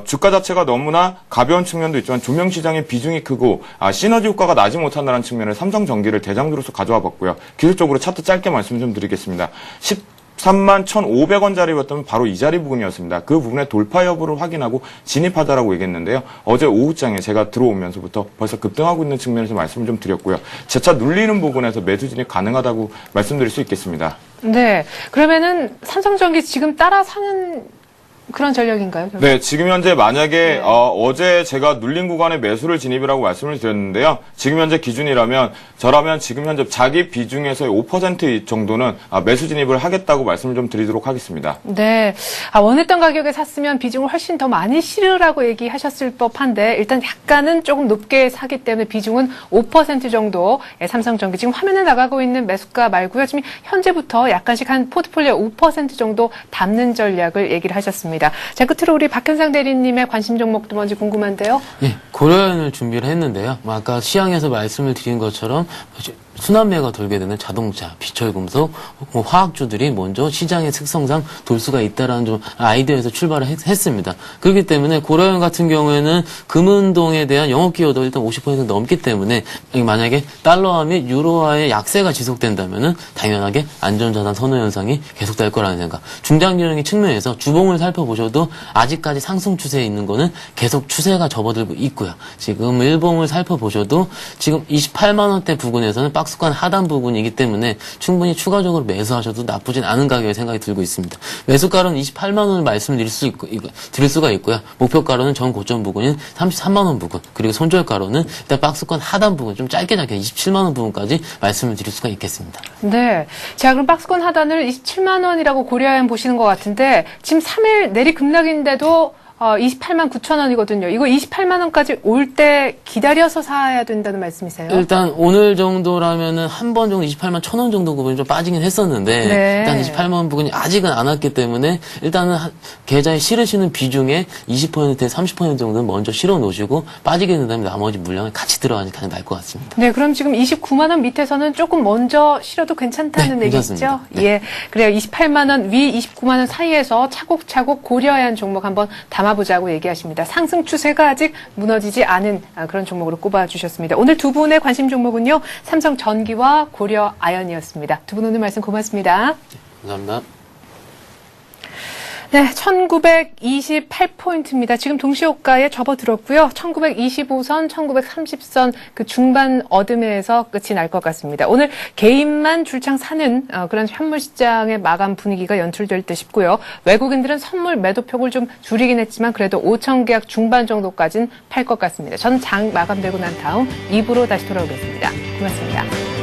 주가 자체가 너무나 가벼운 측면도 있지만 조명 시장의 비중이 크고 시너지 효과가 나지 못한다는 측면을 삼성전기를 대장주로서 가져와 봤고요. 기술적으로 차트 짧게 말씀 좀 드리겠습니다. 13만 1,500원짜리였다면 바로 이 자리 부분이었습니다. 그 부분의 돌파 여부를 확인하고 진입하자라고 얘기했는데요. 어제 오후장에 제가 들어오면서부터 벌써 급등하고 있는 측면에서 말씀을 좀 드렸고요. 재차 눌리는 부분에서 매수 진입 가능하다고 말씀드릴 수 있겠습니다. 네. 그러면은 삼성전기 지금 따라 사는 그런 전략인가요? 결국? 네, 지금 현재 만약에 어제 제가 눌린 구간에 매수를 진입이라고 말씀을 드렸는데요. 지금 현재 기준이라면 저라면 지금 현재 자기 비중에서의 5% 정도는 매수 진입을 하겠다고 말씀을 좀 드리도록 하겠습니다. 네. 원했던 가격에 샀으면 비중을 훨씬 더 많이 실으라고 얘기하셨을 법한데 일단 약간은 조금 높게 사기 때문에 비중은 5% 정도 삼성전기 지금 화면에 나가고 있는 매수가 말고요. 지금 현재부터 약간씩 한 포트폴리오 5% 정도 담는 전략을 얘기를 하셨습니다. 알겠습니다. 자, 끝으로 우리 박현상 대리님의 관심 종목도 뭔지 궁금한데요. 예, 고려연을 준비를 했는데요. 아까 시황에서 말씀을 드린 것처럼 순환매가 돌게 되는 자동차, 비철금속, 화학주들이 먼저 시장의 특성상 돌 수가 있다라는 좀 아이디어에서 출발을 했습니다. 그렇기 때문에 고려연 같은 경우에는 금은동에 대한 영업기여도 일단 50% 넘기 때문에 만약에 달러화 및 유로화의 약세가 지속된다면은 당연하게 안전자산 선호 현상이 계속될 거라는 생각. 중장기적인 측면에서 주봉을 살펴보셔도 아직까지 상승 추세에 있는 거는 계속 추세가 접어들고 있고요. 지금 일봉을 살펴보셔도 지금 28만 원대 부근에서는 박스권 하단 부분이기 때문에 충분히 추가적으로 매수하셔도 나쁘진 않은 가격의 생각이 들고 있습니다. 매수가로는 28만 원을 말씀드릴 수가 있고요. 목표가로는 전 고점 부근인 33만 원 부근, 그리고 손절가로는 일단 박스권 하단 부분, 좀 짧게 27만 원 부분까지 말씀을 드릴 수가 있겠습니다. 네. 자, 그럼 박스권 하단을 27만 원이라고 고려해 보시는 것 같은데 지금 3일 내리 급락인데도 28만 9천 원이거든요. 이거 28만 원까지 올 때 기다려서 사야 된다는 말씀이세요? 일단 오늘 정도라면은 한 번 정도 28만 1천 원 정도 부분이 좀 빠지긴 했었는데 네. 일단 28만 원 부분이 아직은 안 왔기 때문에 일단은 계좌에 실으시는 비중에 20%에서 30% 정도는 먼저 실어 놓으시고 빠지게 된다면 나머지 물량을 같이 들어가는 게 가장 나을 것 같습니다. 네, 그럼 지금 29만 원 밑에서는 조금 먼저 실어도 괜찮다는 네, 얘기죠? 괜찮습니다. 네. 예, 그래요. 28만 원 위 29만 원 사이에서 차곡차곡 고려해야 하는 종목 한번 담아보자고 얘기하십니다. 상승 추세가 아직 무너지지 않은 그런 종목으로 꼽아주셨습니다. 오늘 두 분의 관심 종목은요, 삼성전기와 고려아연이었습니다. 두 분 오늘 말씀 고맙습니다. 감사합니다. 네, 1928포인트입니다. 지금 동시호가에 접어들었고요. 1925선, 1930선 그 중반 어둠에서 끝이 날 것 같습니다. 오늘 개인만 줄창 사는 그런 현물 시장의 마감 분위기가 연출될 듯 싶고요. 외국인들은 선물 매도폭을 좀 줄이긴 했지만 그래도 5천 계약 중반 정도까지는 팔 것 같습니다. 전 장 마감되고 난 다음 2부로 다시 돌아오겠습니다. 고맙습니다.